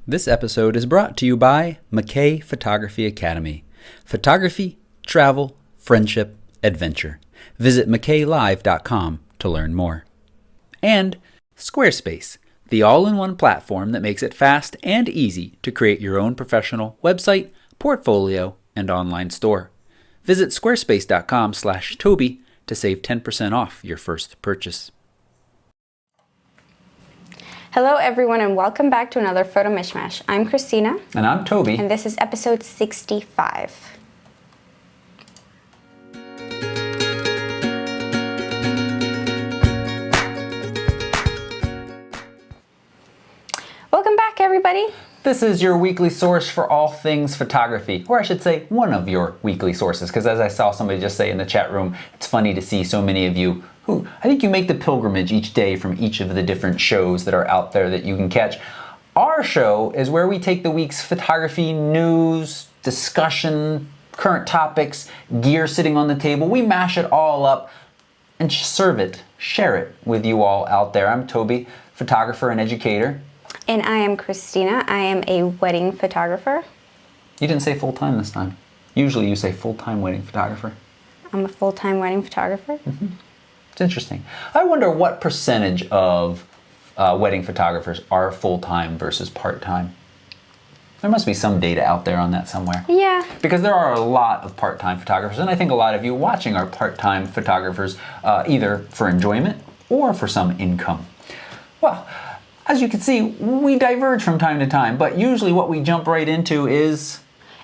This episode is brought to you by McKay Photography Academy. Photography, travel, friendship, adventure. Visit mckaylive.com to learn more. And SquareSpace, the all-in-one platform that makes it fast and easy to create your own professional website, portfolio, and online store. Visit squarespace.com/Toby to save 10% off your first purchase. Hello everyone and welcome back to another Photo Mishmash. I'm Christina. And I'm Toby. And this is episode 65. Welcome back everybody. This is your weekly source for all things photography, or I should say one of your weekly sources, because as I saw somebody just say in the chat room, it's funny to see so many of you who, I think you make the pilgrimage each day from each of the different shows that are out there that you can catch. Our show is where we take the week's photography news, discussion, current topics, gear sitting on the table. We mash it all up and serve it, share it with you all out there. I'm Toby, photographer and educator. And I am Christina. I am a wedding photographer. You didn't say full-time this time. Usually you say full-time wedding photographer. I'm a full-time wedding photographer. Mm-hmm. It's interesting. I wonder what percentage of wedding photographers are full-time versus part-time. There must be some data out there on that somewhere. Yeah. Because there are a lot of part-time photographers, and I think a lot of you watching are part-time photographers, either for enjoyment or for some income. Well, as you can see, we diverge from time to time, but usually what we jump right into is...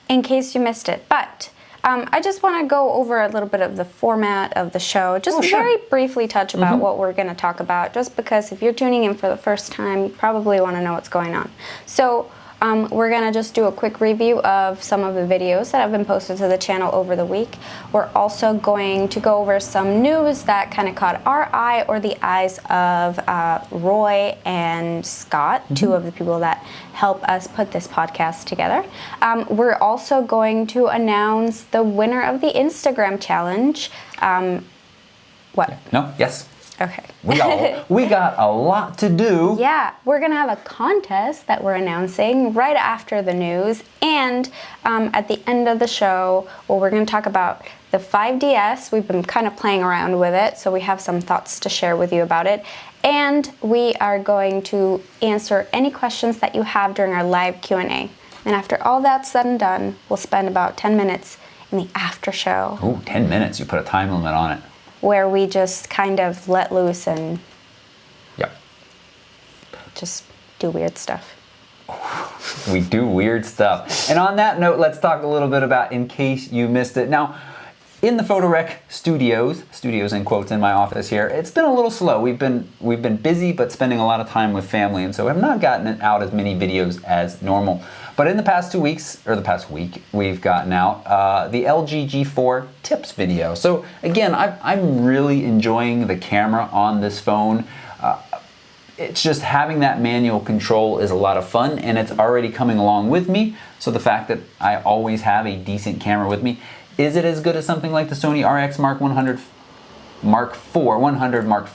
In case you missed it, but I just want to go over a little bit of the format of the show, just very briefly touch about what we're going to talk about, just because if you're tuning in for the first time, you probably want to know what's going on. So we're going to just do a quick review of some of the videos that have been posted to the channel over the week. We're also going to go over some news that kind of caught our eye or the eyes of Roy and Scott, two of the people that help us put this podcast together. We're also going to announce the winner of the Instagram challenge. What? No? Yes. Okay. We got a lot to do. Yeah, we're going to have a contest that we're announcing right after the news. And at the end of the show, well, we're going to talk about the 5DS. We've been kind of playing around with it, so we have some thoughts to share with you about it. And we are going to answer any questions that you have during our live Q&A. And after all that's said and done, we'll spend about 10 minutes in the after show. Ooh, 10 minutes. You put a time limit on it. Where we just kind of let loose and just do weird stuff. We do weird stuff. And on that note, let's talk a little bit about In Case You Missed It. Now, in the PhotoRec studios in quotes in my office here, it's been a little slow. We've been busy, but spending a lot of time with family, and so have not gotten out as many videos as normal. But in the past 2 weeks, or the past week, we've gotten out the LG G4 tips video. So again, I'm really enjoying the camera on this phone. It's just having that manual control is a lot of fun, and it's already coming along with me. So the fact that I always have a decent camera with me, is it as good as something like the Sony RX Mark 100 Mark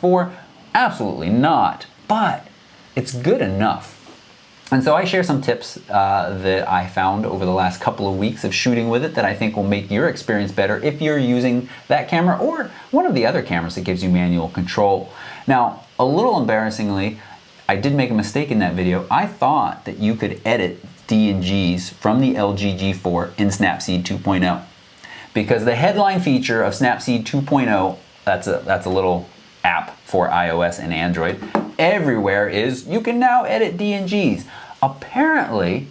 IV? Absolutely not, but it's good enough. And so I share some tips that I found over the last couple of weeks of shooting with it that I think will make your experience better if you're using that camera or one of the other cameras that gives you manual control. Now, a little embarrassingly, I did make a mistake in that video. I thought that you could edit D&Gs from the LG G4 in Snapseed 2.0. Because the headline feature of Snapseed 2.0, that's a little app for iOS and Android, everywhere is you can now edit D&Gs. Apparently,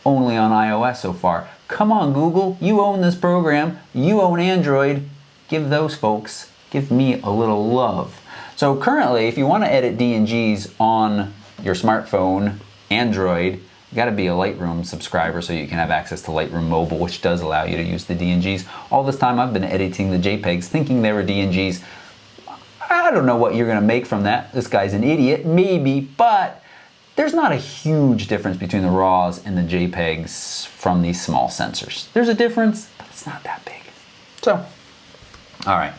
only on iOS so far. Come on, Google, you own this program, you own Android, give those folks, give me a little love. So currently, if you want to edit D&Gs on your smartphone, Android, you got to be a Lightroom subscriber so you can have access to Lightroom Mobile, which does allow you to use the D&Gs. All this time I've been editing the JPEGs thinking they were D&Gs. I don't know what you're going to make from that. This guy's an idiot, maybe, but there's not a huge difference between the RAWs and the JPEGs from these small sensors. There's a difference, but it's not that big. So, all right.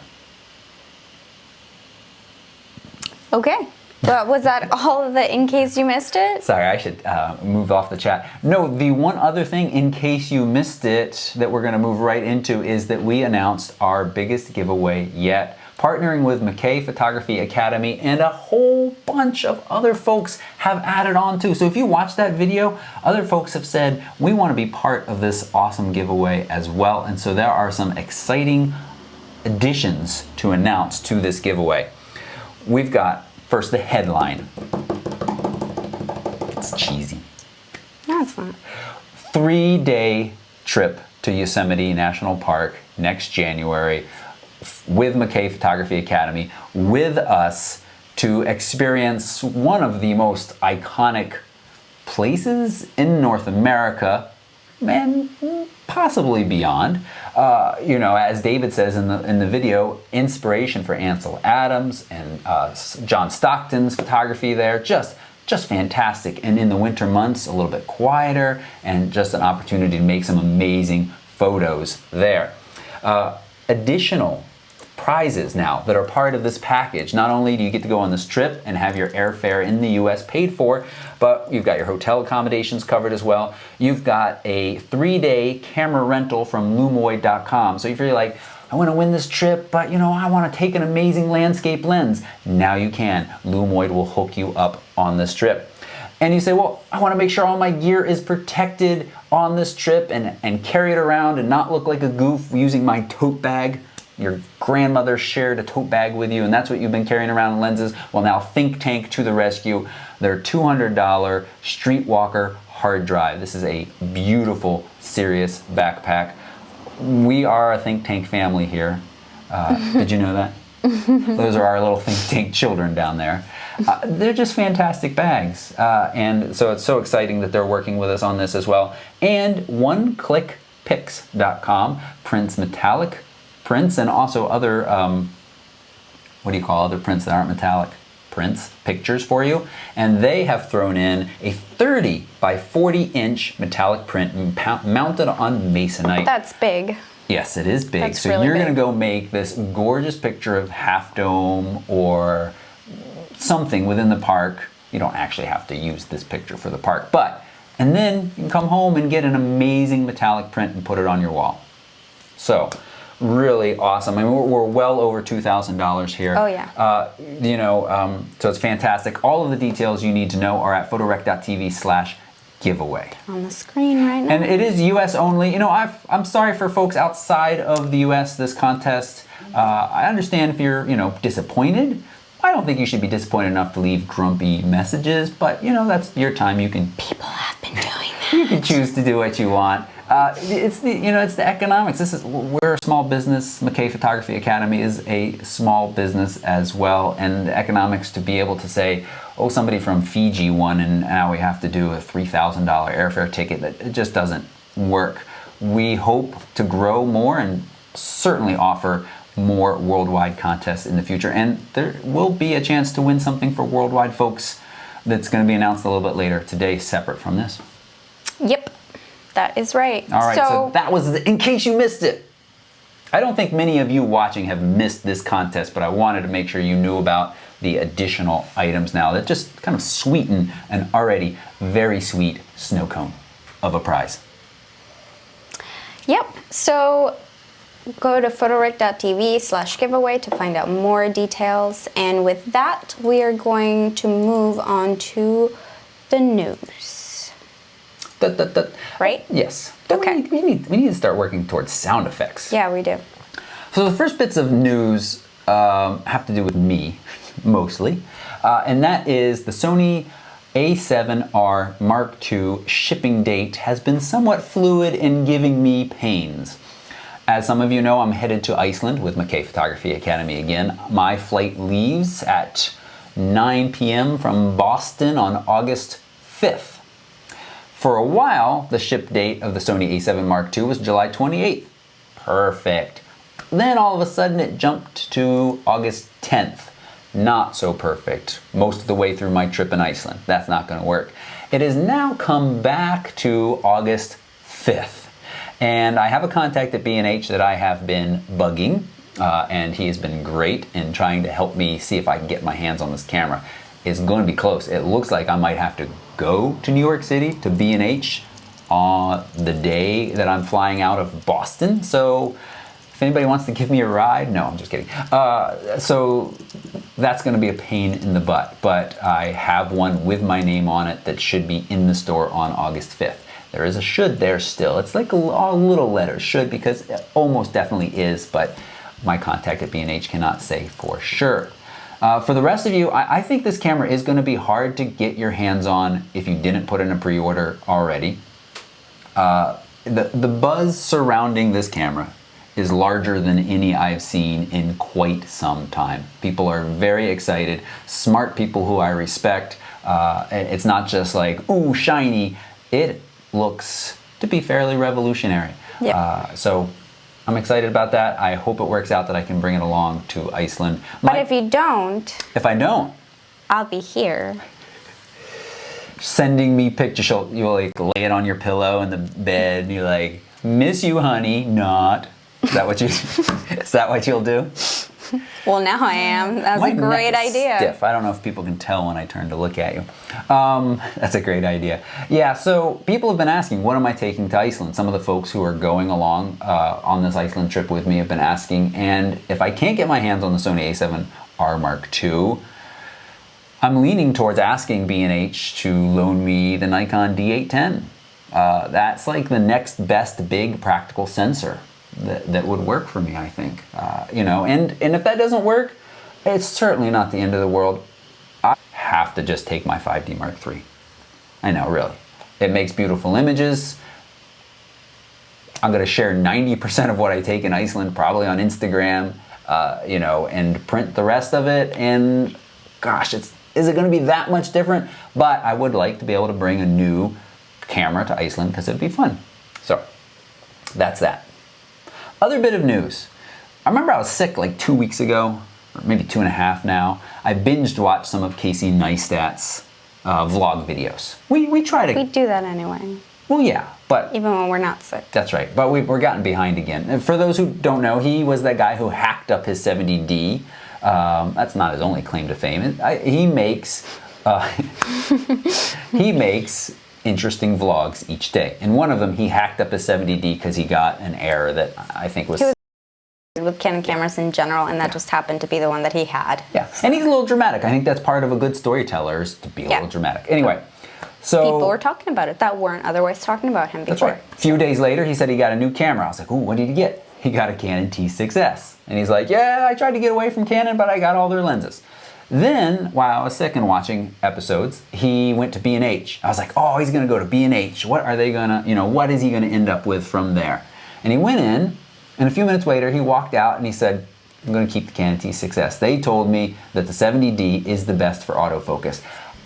Okay. But was that all of the in case you missed it? Sorry, I should move off the chat. No, the one other thing, in case you missed it, that we're going to move right into is that we announced our biggest giveaway yet, partnering with McKay Photography Academy, and a whole bunch of other folks have added on too. So if you watch that video, other folks have said, we want to be part of this awesome giveaway as well. And so there are some exciting additions to announce to this giveaway. We've got first the headline. It's cheesy. No, it's not. 3-day trip to Yosemite National Park next January with McKay Photography Academy, with us to experience one of the most iconic places in North America and possibly beyond. You know, as David says in the video, inspiration for Ansel Adams and John Stockton's photography there, just fantastic. And in the winter months, a little bit quieter, and just an opportunity to make some amazing photos there. Additional prizes now that are part of this package. Not only do you get to go on this trip and have your airfare in the US paid for, but you've got your hotel accommodations covered as well. You've got a 3-day camera rental from Lumoid.com. So if you're like, I want to win this trip, but you know, I want to take an amazing landscape lens, now you can. Lumoid will hook you up on this trip. And you say, well, I want to make sure all my gear is protected on this trip and carry it around and not look like a goof using my tote bag. Your grandmother shared a tote bag with you, and that's what you've been carrying around lenses. Well, now Think Tank to the rescue. Their $200 Streetwalker hard drive. This is a beautiful, serious backpack. We are a Think Tank family here. Did you know that? Those are our little Think Tank children down there. They're just fantastic bags. And so it's so exciting that they're working with us on this as well. And OneClickPics.com prints metallic prints and also other, what do you call other prints that aren't metallic? Prints, pictures for you. And they have thrown in a 30 by 40 inch metallic print mounted on masonite. That's big. Yes, it is big. That's so really you're big. going to go make this gorgeous picture of Half Dome or something within the park. You don't actually have to use this picture for the park, and then you can come home and get an amazing metallic print and put it on your wall. So really awesome. I mean, we're well over $2,000 here. Oh yeah. You know, so it's fantastic. All of the details you need to know are at photorec.tv/giveaway. On the screen right now. And it is US only. You know, I'm sorry for folks outside of the US, this contest. I understand if you're, you know, disappointed. I don't think you should be disappointed enough to leave grumpy messages, but you know, that's your time. You can. People have been doing that. You can choose to do what you want. It's the economics. We're a small business. McKay Photography Academy is a small business as well, and the economics to be able to say, oh, somebody from Fiji won, and now we have to do a $3,000 airfare ticket. That it just doesn't work. We hope to grow more and certainly offer more worldwide contests in the future, and there will be a chance to win something for worldwide folks that's going to be announced a little bit later today, separate from this. Yep, that is right. All right, so that was in case you missed it. I don't think many of you watching have missed this contest, but I wanted to make sure you knew about the additional items now that just kind of sweeten an already very sweet snow cone of a prize. Yep, so go to photorec.tv/giveaway to find out more details. And with that, we are going to move on to the news. Right? Yes. Okay. We need to start working towards sound effects. Yeah, we do. So the first bits of news have to do with me, mostly. And that is the Sony A7RII Mark II shipping date has been somewhat fluid in giving me pains. As some of you know, I'm headed to Iceland with McKay Photography Academy again. My flight leaves at 9 p.m. from Boston on August 5th. For a while, the ship date of the Sony A7 Mark II was July 28th. Perfect. Then all of a sudden it jumped to August 10th. Not so perfect. Most of the way through my trip in Iceland. That's not going to work. It has now come back to August 5th. And I have a contact at B&H that I have been bugging, and he has been great in trying to help me see if I can get my hands on this camera. is going to be close. It looks like I might have to go to New York City to B&H on the day that I'm flying out of Boston. So if anybody wants to give me a ride, no, I'm just kidding. So that's going to be a pain in the butt, but I have one with my name on it that should be in the store on August 5th. There is a should there still. It's like a little letter, should, because it almost definitely is, but my contact at B&H cannot say for sure. For the rest of you, I think this camera is going to be hard to get your hands on if you didn't put in a pre-order already. The buzz surrounding this camera is larger than any I've seen in quite some time. People are very excited, smart people who I respect. It's not just like, ooh, shiny. It looks to be fairly revolutionary. Yep. So I'm excited about that. I hope it works out that I can bring it along to Iceland. But if you don't... If I don't... I'll be here. Sending me pictures. You'll like lay it on your pillow in the bed and you're like, miss you, honey, not. Is that what is that what you'll do? Well, now I am. That's a great idea. Stiff. I don't know if people can tell when I turn to look at you. That's a great idea. Yeah, so people have been asking, what am I taking to Iceland? Some of the folks who are going along on this Iceland trip with me have been asking, and if I can't get my hands on the Sony A7RII Mark II, I'm leaning towards asking B&H to loan me the Nikon D810. That's like the next best big practical sensor that would work for me, I think. You know, and if that doesn't work, it's certainly not the end of the world. I have to just take my 5D Mark III. I know, really. It makes beautiful images. I'm gonna share 90% of what I take in Iceland, probably on Instagram, you know, and print the rest of it. And gosh, is it gonna be that much different? But I would like to be able to bring a new camera to Iceland because it'd be fun. So that's that. Other bit of news. I remember I was sick like 2 weeks ago, or maybe 2.5 now. I binged watched some of Casey Neistat's vlog videos. We try to... We do that anyway. Well, yeah, but... Even when we're not sick. That's right, but we're gotten behind again. And for those who don't know, he was that guy who hacked up his 70D. That's not his only claim to fame. He makes... he makes interesting vlogs each day. And one of them, he hacked up his 70D because he got an error that I think was... with Canon cameras in general, and that just happened to be the one that he had. Yeah, and he's a little dramatic. I think that's part of a good storyteller, is to be a little dramatic. Anyway, so... People were talking about it that weren't otherwise talking about him before. That's right. A few days later, he said he got a new camera. I was like, ooh, what did he get? He got a Canon T6S. And he's like, yeah, I tried to get away from Canon, but I got all their lenses. Then, while I was sick and watching episodes, he went to B&H. I was like, oh, he's going to go to B&H. What are they going to, you know, what is he going to end up with from there? And he went in, and a few minutes later, he walked out and he said, I'm going to keep the Canon T6S. They told me that the 70D is the best for autofocus.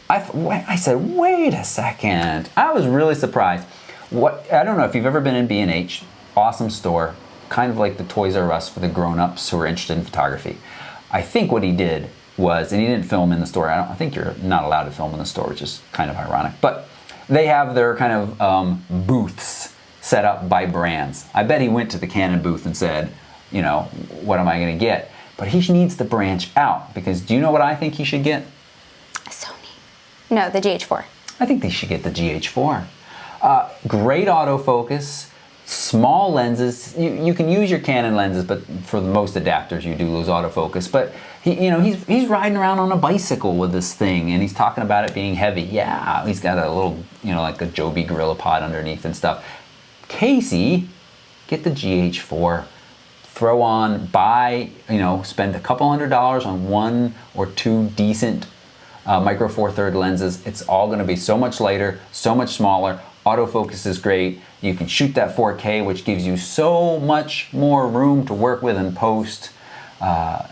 I said, wait a second. I was really surprised. I don't know if you've ever been in B&H. Awesome store. Kind of like the Toys R Us for the grown-ups who are interested in photography. I think what he did was, and he didn't film in the store. I think you're not allowed to film in the store, which is kind of ironic. But they have their kind of booths set up by brands. I bet he went to the Canon booth and said, you know, what am I going to get? But he needs to branch out, because do you know what I think he should get? Sony. No, the GH4. I think they should get the GH4. Great autofocus, small lenses. You can use your Canon lenses, but for most adapters you do lose autofocus. But he's riding around on a bicycle with this thing, and he's talking about it being heavy. Yeah, he's got a little, like a Joby Gorilla Pod underneath and stuff. Casey, get the GH4. Throw on, buy, spend a couple $100s on 1 or 2 decent micro Four Thirds lenses. It's all going to be so much lighter, so much smaller. Autofocus is great. You can shoot that 4K, which gives you so much more room to work with in post. That's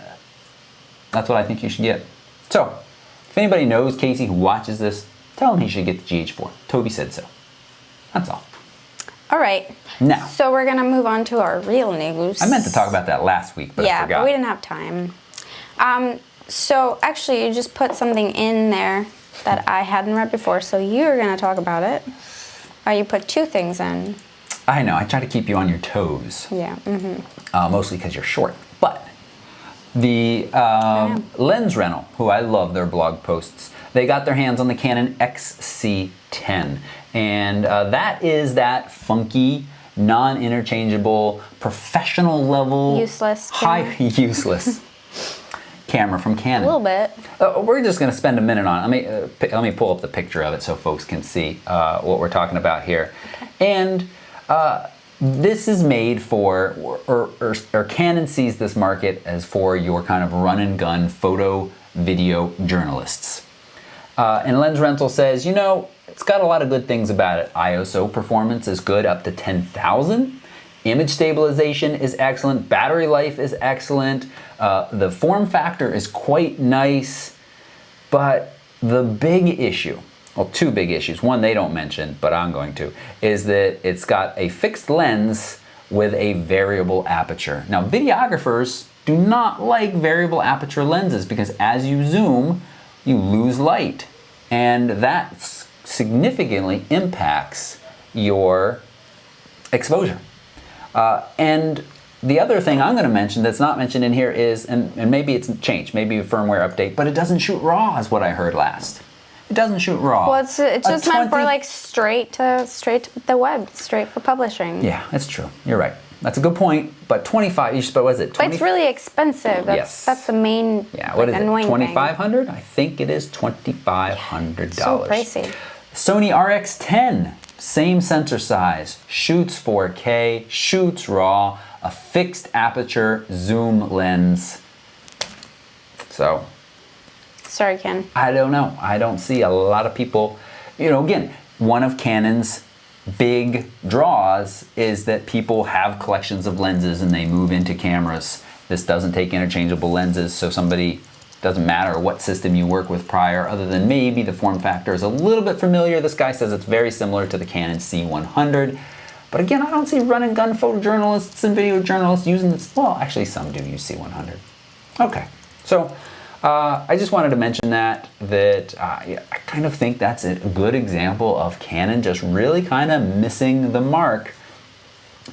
what I think you should get. So, if anybody knows Casey who watches this, tell him he should get the GH4. Toby said so. That's all. All right. Now. So we're going to move on to our real news. I meant to talk about that last week, but I forgot. Yeah, but we didn't have time. So actually, you just put something in there that I hadn't read before, so you're going to talk about it. You put 2 things in. I know. I try to keep you on your toes. Yeah. Mm-hmm. Mostly because you're short. But The Lens Rental, who I love their blog posts, they got their hands on the Canon XC10. And that is that funky, non-interchangeable, professional level, useless useless camera from Canon. A little bit. We're just going to spend a minute on it. Let me pull up the picture of it so folks can see what we're talking about here. And this is made for, or Canon sees this market as for your kind of run and gun photo video journalists. And Lens Rental says, you know, it's got a lot of good things about it. ISO performance is good, up to 10,000. Image stabilization is excellent. Battery life is excellent. The form factor is quite nice. But the big issue, well, two big issues. One they don't mention, but I'm going to, is that it's got a fixed lens with a variable aperture. Now, videographers do not like variable aperture lenses because as you zoom, you lose light. And that significantly impacts your exposure. And the other thing I'm going to mention that's not mentioned in here is, and maybe it's changed, maybe a firmware update, but it doesn't shoot RAW is what I heard last. It doesn't shoot RAW. Well, it's just meant for like straight to the web, straight for publishing. Yeah, that's true. You're right. That's a good point. But 25, but what is it? 20? But it's really expensive. Yes. That's the main what is annoying it? thing. $2,500? I think it is $2,500. So pricey. Sony RX10, same sensor size, shoots 4K, shoots RAW, a fixed aperture zoom lens. So, sorry, Ken. I don't know. I don't see a lot of people, you know, again, one of Canon's big draws is that people have collections of lenses and they move into cameras. This doesn't take interchangeable lenses, so somebody, doesn't matter what system you work with prior, other than maybe the form factor is a little bit familiar. This guy says it's very similar to the Canon C100. But again, I don't see run and gun photojournalists and video journalists using this. Well, actually some do use C100. Okay, so I just wanted to mention that I kind of think that's a good example of Canon just really kind of missing the mark,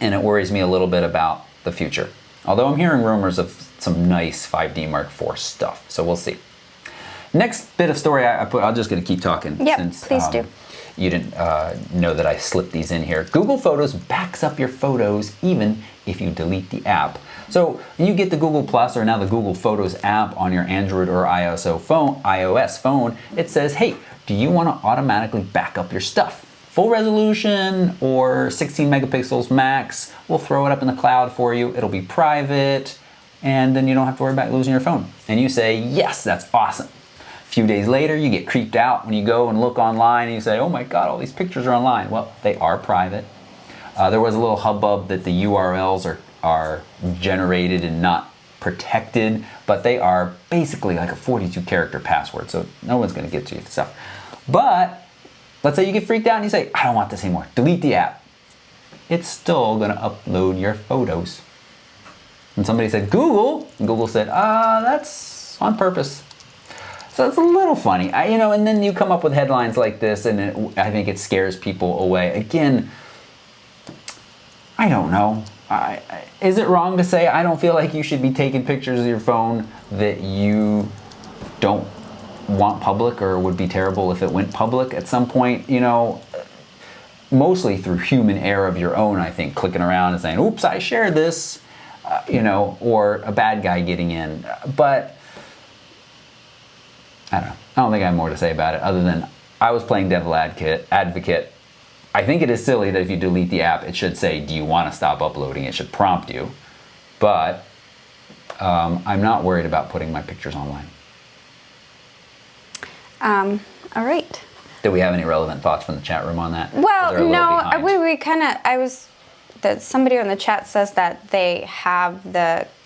and it worries me a little bit about the future. Although I'm hearing rumors of some nice 5D Mark IV stuff, so we'll see. Next bit of story I'm just going to keep talking. Yep, since please do. You didn't know that I slipped these in here. Google Photos backs up your photos even if you delete the app. So when you get the Google Plus or now the Google Photos app on your Android or iOS phone, it says, hey, do you want to automatically back up your stuff? Full resolution or 16 megapixels max, we'll throw it up in the cloud for you. It'll be private, and then you don't have to worry about losing your phone. And you say, yes, that's awesome. A few days later, you get creeped out when you go and look online and you say, oh my God, all these pictures are online. Well, they are private. There was a little hubbub that the URLs are generated and not protected, but they are basically like a 42 character password, so no one's gonna get to your stuff. But let's say you get freaked out and you say, I don't want this anymore, delete the app. It's still gonna upload your photos. And somebody said, Google, and Google said, that's on purpose. So it's a little funny, and then you come up with headlines like this, and I think it scares people away. Again, I don't know. Is it wrong to say I don't feel like you should be taking pictures of your phone that you don't want public or would be terrible if it went public at some point, mostly through human error of your own, I think, clicking around and saying, oops, I shared this, or a bad guy getting in. But I don't know. I don't think I have more to say about it other than I was playing devil advocate. I think it is silly that if you delete the app, it should say, do you want to stop uploading? It should prompt you. But I'm not worried about putting my pictures online. All right. Do we have any relevant thoughts from the chat room on that? Well, no, we kind of, somebody on the chat says that they have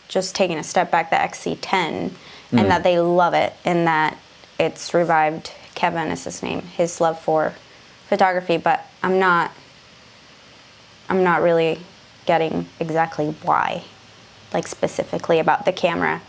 just taking a step back, the XC10, and that they love it, and that it's revived, Kevin is his name, his love for photography, but I'm not really getting exactly why, like specifically about the camera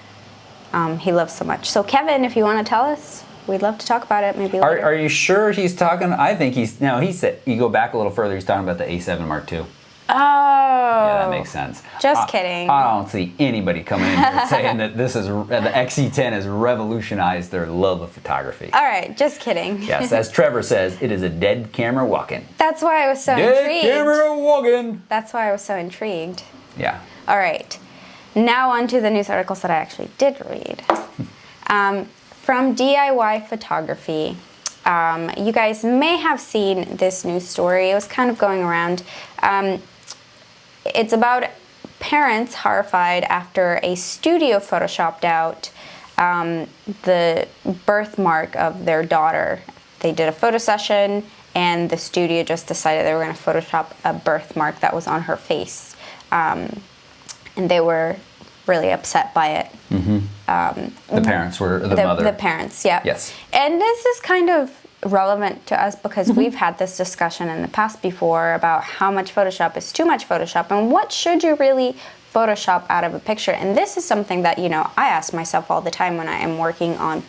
he loves so much. So Kevin, if you want to tell us, we'd love to talk about it maybe later. Are you sure he's talking? I think he said, you go back a little further, he's talking about the A7 Mark II. Oh. Yeah, that makes sense. Just kidding. I don't see anybody coming in here saying that the XC10 has revolutionized their love of photography. All right, just kidding. Yes, as Trevor says, it is a dead camera walking. That's why I was so Dead intrigued. camera walking. That's why I was so intrigued. Yeah. All right. Now on to the news articles that I actually did read. From DIY Photography. You guys may have seen this news story. It was kind of going around. It's about parents horrified after a studio photoshopped out the birthmark of their daughter. They did a photo session and the studio just decided they were going to Photoshop a birthmark that was on her face. And they were really upset by it. The parents were, the mother. The parents, yeah. Yes. And this is kind of relevant to us because we've had this discussion in the past before about how much Photoshop is too much Photoshop and what should you really Photoshop out of a picture. And this is something that, I ask myself all the time when I am working on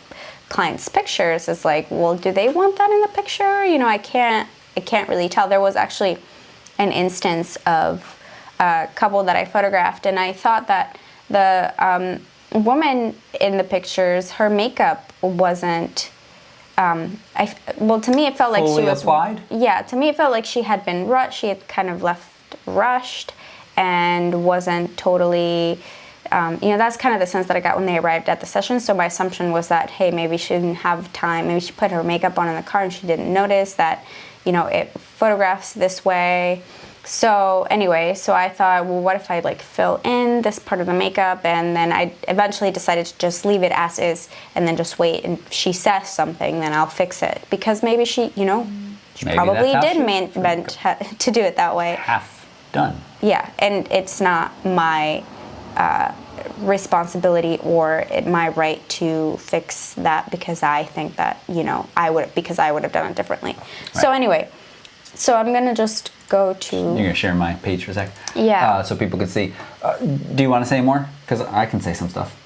clients' pictures. Is like, well, do they want that in the picture? I can't really tell. There was actually an instance of a couple that I photographed, and I thought that the woman in the pictures, her makeup wasn't. To me, it felt like fully she was applied. Yeah, to me, it felt like she had been rushed. She had kind of left rushed, and wasn't totally. That's kind of the sense that I got when they arrived at the session. So my assumption was that, hey, maybe she didn't have time. Maybe she put her makeup on in the car and she didn't notice that, it photographs this way. So anyway, I thought, well, what if I fill in this part of the makeup, and then I eventually decided to just leave it as is and then just wait, and if she says something, then I'll fix it, because maybe she, she Maybe probably that's how did meant to do it that way. Half done. Yeah, and it's not my responsibility or my right to fix that, because I think that, I would have done it differently. Right. So anyway, I'm gonna just go to. You're gonna share my page for a sec. Yeah. So people can see. Do you want to say more? Because I can say some stuff.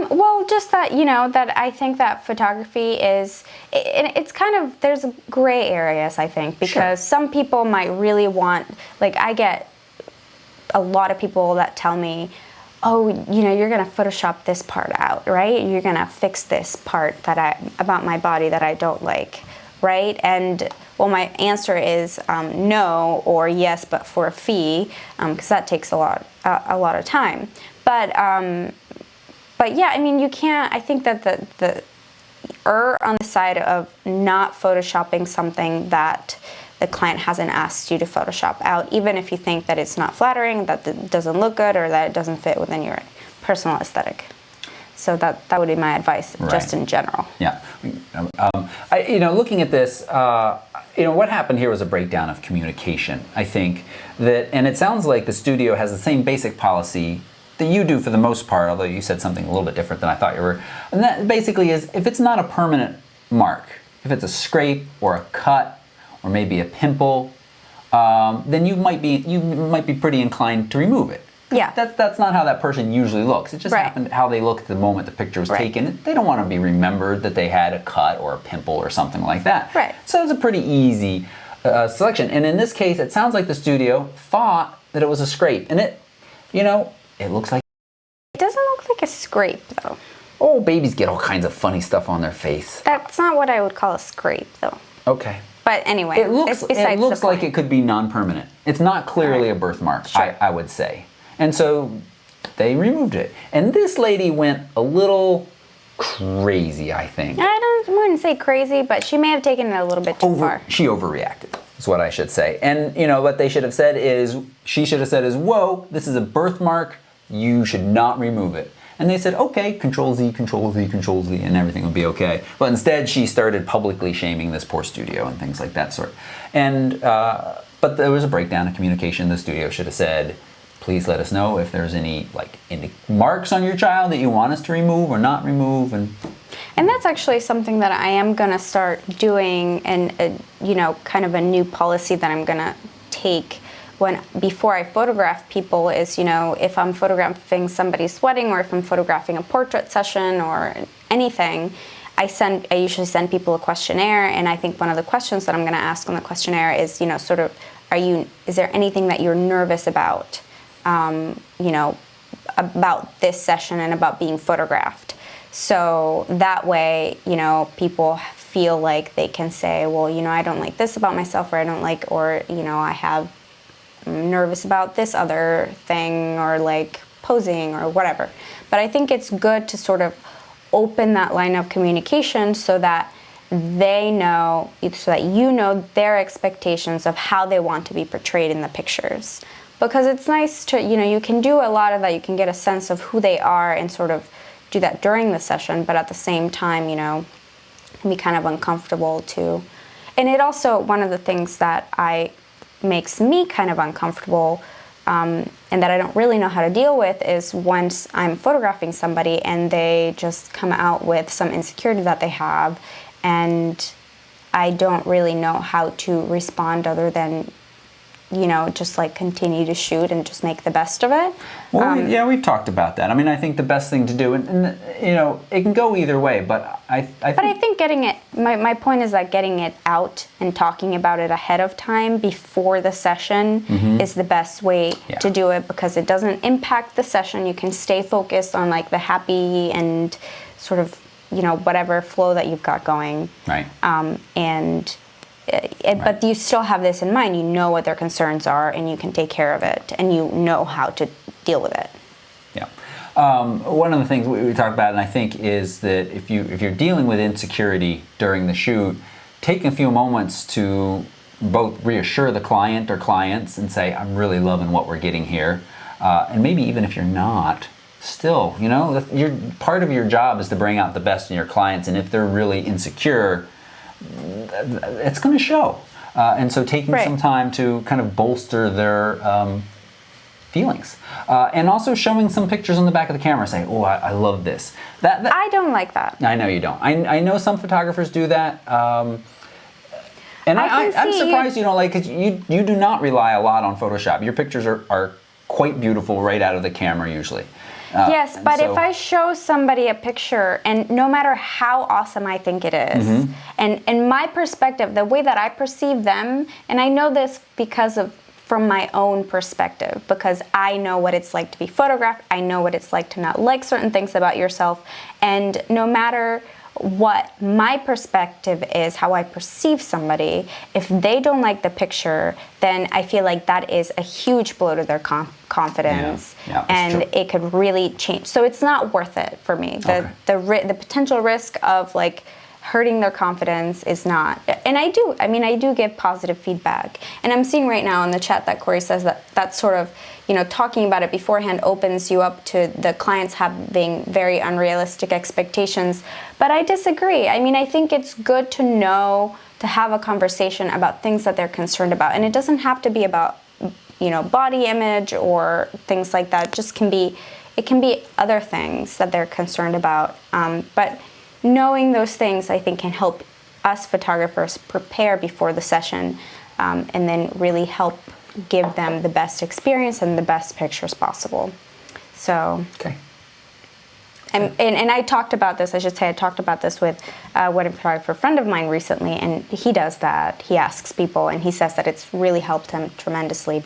Well, just that, that I think that photography is, it's kind of, there's gray areas, I think, because some people might really want, I get a lot of people that tell me, oh, you're going to Photoshop this part out, right? You're going to fix this part about my body that I don't like, right? And, well, my answer is no, or yes, but for a fee, because that takes a lot of time. But yeah, you can't. I think that the err on the side of not photoshopping something that the client hasn't asked you to Photoshop out, even if you think that it's not flattering, that it doesn't look good, or that it doesn't fit within your personal aesthetic. So that would be my advice, just in general. Yeah. Looking at this, what happened here was a breakdown of communication. I think that, and it sounds like the studio has the same basic policy that you do for the most part, although you said something a little bit different than I thought you were. And that basically is, if it's not a permanent mark, if it's a scrape or a cut or maybe a pimple, then you might be pretty inclined to remove it. Yeah. That's not how that person usually looks. It just happened how they look at the moment the picture was taken. They don't want to be remembered that they had a cut or a pimple or something like that. Right. So it's a pretty easy selection. And in this case, it sounds like the studio thought that it was a scrape. And it looks like... It doesn't look like a scrape, though. Oh, babies get all kinds of funny stuff on their face. That's not what I would call a scrape, though. Okay. But anyway, it looks like it could be non-permanent. It's not clearly a birthmark, I would say. And so they removed it. And this lady went a little crazy, I think. I wouldn't say crazy, but she may have taken it a little bit too far. She overreacted, is what I should say. And what they should have said is, she should have said is, whoa, this is a birthmark, you should not remove it. And they said, okay, Control Z, Control Z, Control Z, and everything will be okay. But instead, she started publicly shaming this poor studio and things like that sort. And, but there was a breakdown of communication. The studio should have said, please let us know if there's any marks on your child that you want us to remove or not remove. And that's actually something that I am going to start doing, and kind of a new policy that I'm going to take before I photograph people is, if I'm photographing somebody's wedding, or if I'm photographing a portrait session or anything, I usually send people a questionnaire, and I think one of the questions that I'm going to ask on the questionnaire is, sort of is there anything that you're nervous about, about this session and about being photographed? So that way, people feel like they can say, well, I don't like this about myself, or I'm nervous about this other thing, or like posing or whatever. But I think it's good to sort of open that line of communication so that they know, so that you know their expectations of how they want to be portrayed in the pictures. Because it's nice to, you can do a lot of that, you can get a sense of who they are and sort of do that during the session, but at the same time, it can be kind of uncomfortable too. And it also, one of the things that makes me kind of uncomfortable, and that I don't really know how to deal with, is once I'm photographing somebody and they just come out with some insecurity that they have, and I don't really know how to respond other than, just like continue to shoot and just make the best of it. Well, we've talked about that. I mean, I think the best thing to do, and it can go either way, but I think getting it, my point is that getting it out and talking about it ahead of time before the session is the best way to do it, because it doesn't impact the session. You can stay focused on like the happy and sort of, whatever flow that you've got going. Right. But you still have this in mind. You know what their concerns are, and you can take care of it, and you know how to deal with it. Yeah. One of the things we talked about, and I think, is that if you're dealing with insecurity during the shoot, take a few moments to both reassure the client or clients and say, I'm really loving what we're getting here. And maybe even if you're not, still, part of your job is to bring out the best in your clients, and if they're really insecure, it's going to show. And so taking some time to kind of bolster their feelings. And also showing some pictures on the back of the camera, saying, oh, I love this. That I don't like that. I know you don't. I know some photographers do that. And I'm surprised you don't, like, because you do not rely a lot on Photoshop. Your pictures are quite beautiful right out of the camera usually. Yes, but if I show somebody a picture, and no matter how awesome I think it is, and my perspective, the way that I perceive them, and I know this from my own perspective, because I know what it's like to be photographed, I know what it's like to not like certain things about yourself, and no matter what my perspective is, how I perceive somebody, if they don't like the picture, then I feel like that is a huge blow to their confidence, and it could really change. So it's not worth it for me. The potential risk of like hurting their confidence is not. And I do give positive feedback. And I'm seeing right now in the chat that Corey says that sort of, talking about it beforehand opens you up to the clients having very unrealistic expectations. But I disagree. I think it's good to know, to have a conversation about things that they're concerned about. And it doesn't have to be about, body image or things like that. It can be other things that they're concerned about. But knowing those things, I think, can help us photographers prepare before the session, and then really help give them the best experience and the best pictures possible. So, okay. And I talked about this, I talked about this with a wedding photographer friend of mine recently, and he does that. He asks people, and he says that it's really helped him tremendously,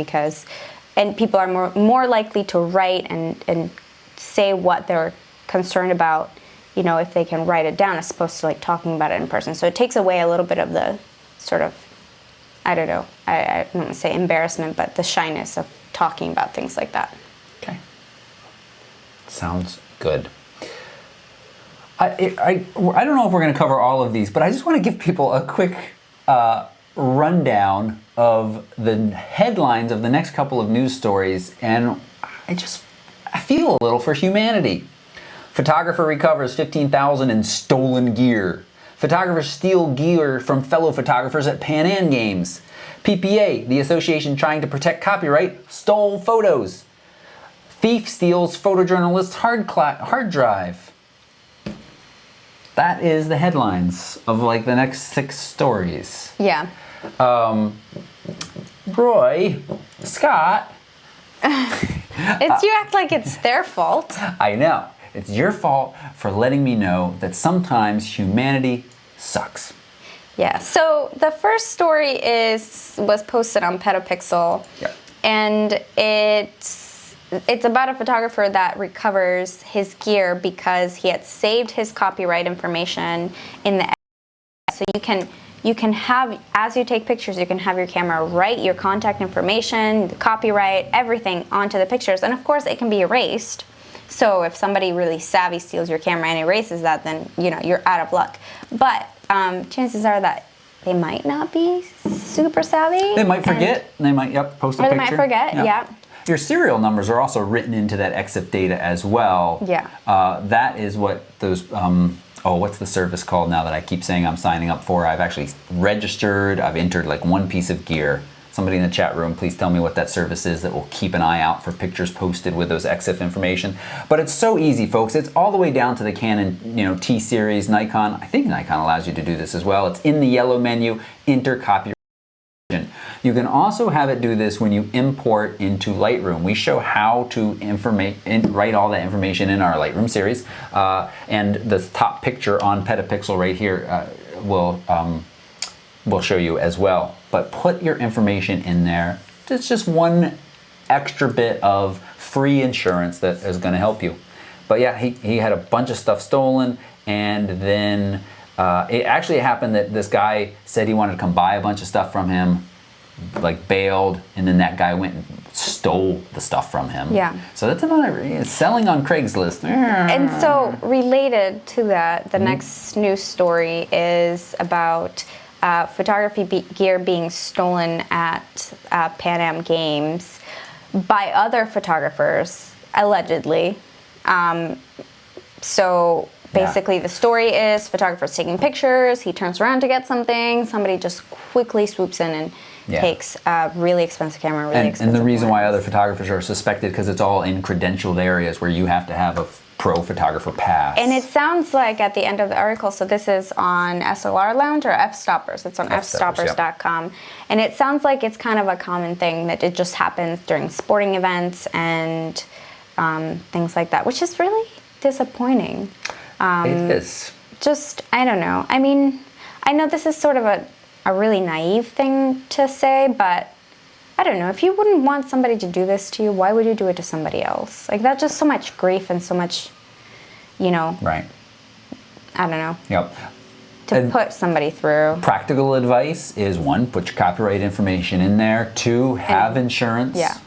and people are more likely to write and say what they're concerned about, if they can write it down, as opposed to like talking about it in person. So it takes away a little bit of the sort of, I don't know, I don't want to say embarrassment, but the shyness of talking about things like that. Okay. Sounds good. I don't know if we're going to cover all of these, but I just want to give people a quick rundown of the headlines of the next couple of news stories, and I feel a little for humanity. Photographer recovers $15,000 in stolen gear. Photographers steal gear from fellow photographers at Pan Am Games. PPA, the association trying to protect copyright, stole photos. Thief steals photojournalist hard drive. That is the headlines of like the next 6 stories. Yeah. Roy, Scott. You act like it's their fault. I know. It's your fault for letting me know that sometimes humanity sucks. Yeah. So the first story was posted on Petapixel, and it's about a photographer that recovers his gear because he had saved his copyright information in the. So you can have, as you take pictures, you can have your camera write your contact information, the copyright, everything onto the pictures, and of course it can be erased. So if somebody really savvy steals your camera and erases that, then you're out of luck. But chances are that they might not be super savvy. They might forget. They might post a picture. They might forget. Yeah. Your serial numbers are also written into that EXIF data as well. Yeah. That is what those. What's the service called now that I keep saying I'm signing up for? I've actually registered. I've entered like one piece of gear. Somebody in the chat room, please tell me what that service is that will keep an eye out for pictures posted with those EXIF information. But it's so easy, folks. It's all the way down to the Canon, T series, Nikon. I think Nikon allows you to do this as well. It's in the yellow menu, enter copyright. You can also have it do this when you import into Lightroom. We show how to write all that information in our Lightroom series, and the top picture on Petapixel right here will show you as well. But put your information in there. It's just one extra bit of free insurance that is going to help you. But yeah, he had a bunch of stuff stolen, and then it actually happened that this guy said he wanted to come buy a bunch of stuff from him, like bailed, and then that guy went and stole the stuff from him. Yeah. So that's another selling on Craigslist. And so related to that, the next news story is about photography gear being stolen at Pan Am Games by other photographers, allegedly. So basically the story is photographer's taking pictures, he turns around to get something, somebody just quickly swoops in and takes a really expensive camera, and the reason why other photographers are suspected because it's all in credentialed areas where you have to have a pro photographer pass. And it sounds like at the end of the article, so this is on SLR Lounge or F-Stoppers, it's on fstoppers.com, and it sounds like it's kind of a common thing that it just happens during sporting events and things like that, which is really disappointing. It is. Just, I don't know. I mean, I know this is sort of a really naive thing to say, but I don't know. If you wouldn't want somebody to do this to you, why would you do it to somebody else? Like, that's just so much grief and so much, Right. I don't know. Yep. To put somebody through. Practical advice is 1, put your copyright information in there. 2, have insurance. Yeah.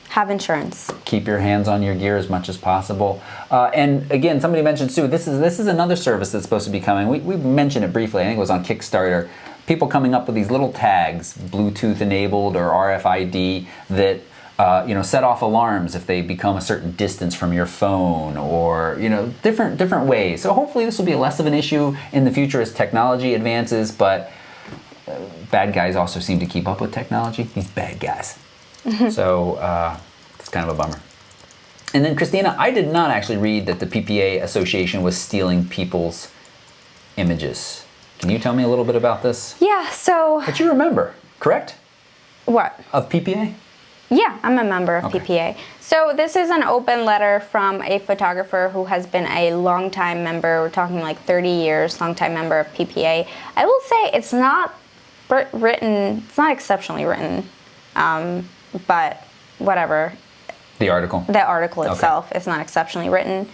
Have insurance. Keep your hands on your gear as much as possible. And again, somebody mentioned too, this is another service that's supposed to be coming. We mentioned it briefly. I think it was on Kickstarter. People coming up with these little tags, Bluetooth enabled or RFID, that set off alarms if they become a certain distance from your phone, or different ways. So hopefully this will be less of an issue in the future as technology advances. But bad guys also seem to keep up with technology. These bad guys. So it's kind of a bummer. And then Christina, I did not actually read that the PPA Association was stealing people's images. Can you tell me a little bit about this? Yeah, so... But you remember, correct? What? Of PPA? Yeah, I'm a member of PPA. So this is an open letter from a photographer who has been a longtime member. We're talking like 30 years, longtime member of PPA. I will say it's not written, it's not exceptionally written, but whatever. The article? The article itself is not exceptionally written.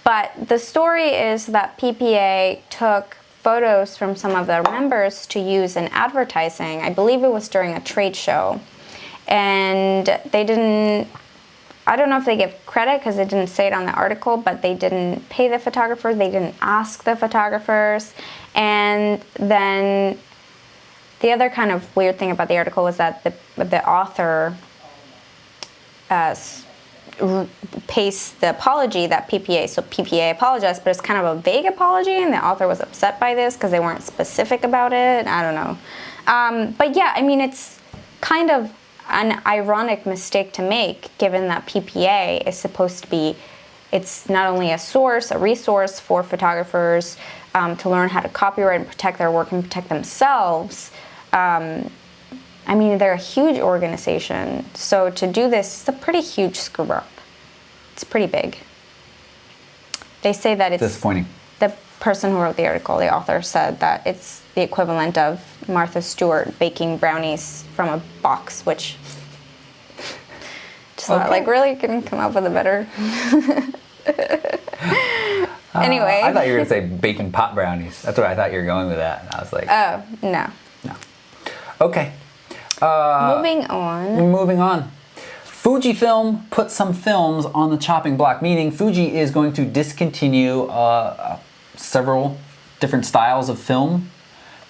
But the story is that PPA took photos from some of their members to use in advertising. I believe it was during a trade show. And they didn't, I don't know if they give credit because it didn't say it on the article, but they didn't pay the photographers, they didn't ask the photographers. And then the other kind of weird thing about the article was that the author pastes the apology that PPA, so PPA apologized, but it's kind of a vague apology, and the author was upset by this because they weren't specific about it. I don't know. But yeah, I mean, it's kind of an ironic mistake to make, given that PPA is supposed to be, it's not only a source, a resource for photographers to learn how to copyright and protect their work and protect themselves. I mean, they're a huge organization, so to do this, it's a pretty huge screw up. It's pretty big. They say that it's disappointing. The person who wrote the article, the author, said that it's the equivalent of Martha Stewart baking brownies from a box, which just thought, like, really, couldn't come up with a better. Anyway. I thought you were going to say baking pot brownies. That's what I thought you were going with that. And I was like, oh, no. No. Okay. Moving on. Fujifilm put some films on the chopping block, meaning Fuji is going to discontinue several different styles of film.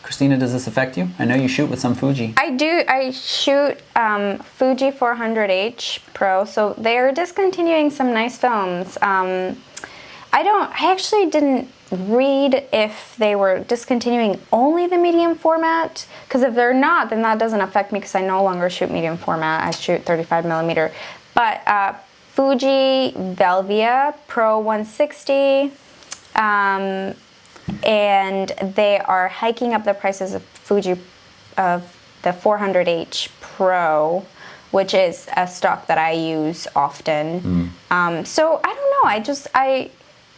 Christina, does this affect you? I know you shoot with some Fuji. I do. I shoot Fuji 400H Pro, so they're discontinuing some nice films. I actually didn't read if they were discontinuing only the medium format, because if they're not, then that doesn't affect me because I no longer shoot medium format. I shoot 35mm. But Fuji Velvia Pro 160, and they are hiking up the prices of Fuji of the 400H Pro, which is a stock that I use often. So I don't know. I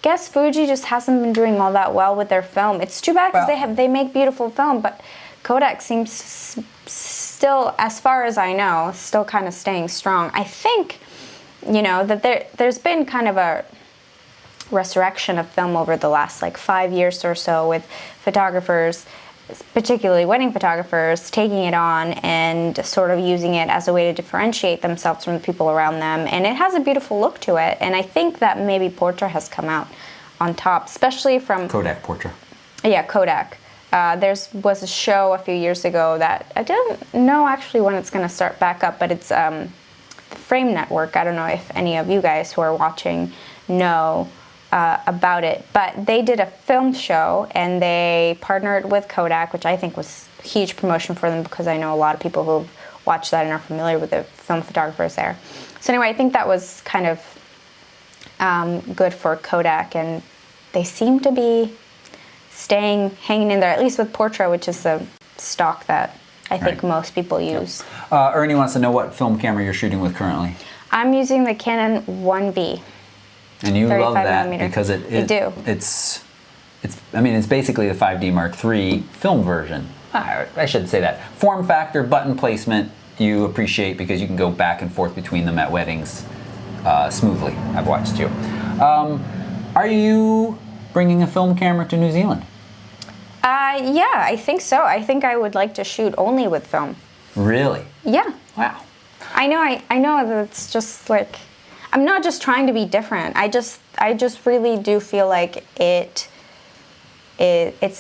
guess Fuji just hasn't been doing all that well with their film. It's too bad because they make beautiful film, but Kodak seems still, as far as I know, still kind of staying strong. I think, that there's been kind of a resurrection of film over the last like 5 years or so, with photographers, particularly wedding photographers, taking it on and sort of using it as a way to differentiate themselves from the people around them. And it has a beautiful look to it. And I think that maybe Portra has come out on top, especially from Kodak Portra. Yeah, Kodak. There was a show a few years ago that I don't know actually when it's going to start back up, but it's the Frame Network. I don't know if any of you guys who are watching know about it, but they did a film show and they partnered with Kodak, which I think was a huge promotion for them because I know a lot of people who've watched that and are familiar with the film photographers there. So anyway, I think that was kind of good for Kodak, and they seem to be hanging in there, at least with Portra, which is the stock that I think most people use. Ernie wants to know what film camera you're shooting with currently. I'm using the Canon 1V. And you love that millimeter. because I do. It's basically the 5D Mark III film version. I shouldn't say that. Form factor, button placement, you appreciate because you can go back and forth between them at weddings smoothly. I've watched you. Are you bringing a film camera to New Zealand? Yeah, I think so. I think I would like to shoot only with film. Really? Yeah. Wow. I know that it's just like, I'm not just trying to be different. I just really do feel like it's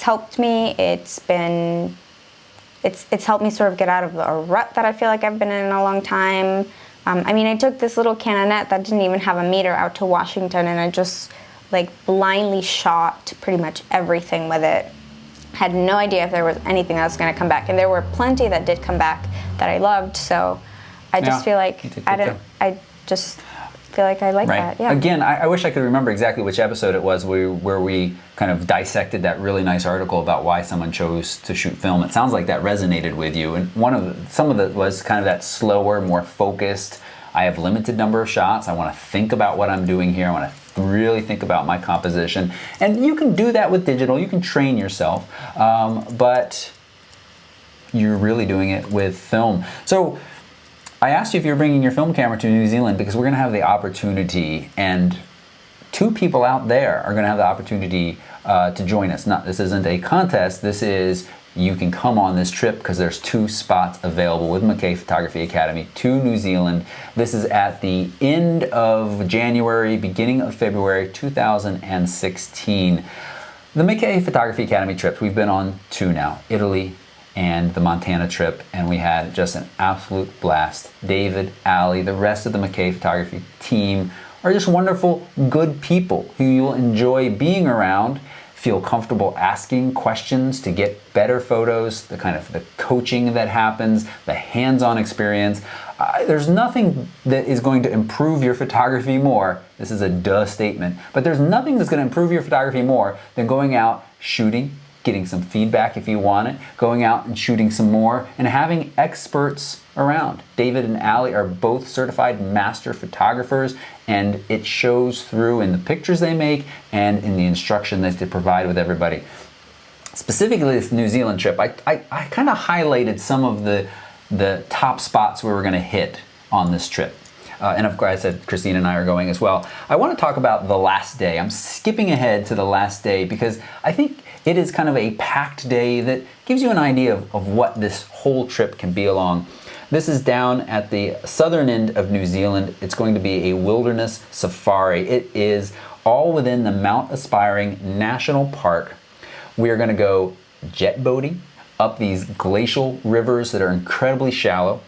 helped me. It's helped me sort of get out of a rut that I feel like I've been in a long time. I took this little Canonette that didn't even have a meter out to Washington, and I just like blindly shot pretty much everything with it. Had no idea if there was anything that was going to come back, and there were plenty that did come back that I loved. So I just feel like I just feel like I like that. Yeah. Again, I wish I could remember exactly which episode it was where we kind of dissected that really nice article about why someone chose to shoot film. It sounds like that resonated with you, and some of it was kind of that slower, more focused. I have limited number of shots. I want to think about what I'm doing here. I want to really think about my composition. And you can do that with digital. You can train yourself, but you're really doing it with film. So I asked you if you're bringing your film camera to New Zealand because we're going to have the opportunity, and two people out there are going to have the opportunity to join us. This isn't a contest. This is, you can come on this trip because there's 2 spots available with McKay Photography Academy to New Zealand. This is at the end of January, beginning of February 2016. The McKay Photography Academy trips, we've been on 2 now, Italy and the Montana trip, and we had just an absolute blast. David, Ali, the rest of the McKay Photography team are just wonderful, good people who you'll enjoy being around, feel comfortable asking questions to get better photos, the kind of the coaching that happens, the hands-on experience. There's nothing that is going to improve your photography more. This is a duh statement, but there's nothing that's going to improve your photography more than going out, shooting, getting some feedback if you want it, going out and shooting some more, and having experts around. David and Allie are both certified master photographers, and it shows through in the pictures they make and in the instruction that they provide with everybody. Specifically this New Zealand trip, I kind of highlighted some of the top spots we were going to hit on this trip. And of course, I said Christine and I are going as well. I want to talk about the last day. I'm skipping ahead to the last day because I think it is kind of a packed day that gives you an idea of what this whole trip can be along. This is down at the southern end of New Zealand. It's going to be a wilderness safari. It is all within the Mount Aspiring National Park. We are going to go jet boating up these glacial rivers that are incredibly shallow.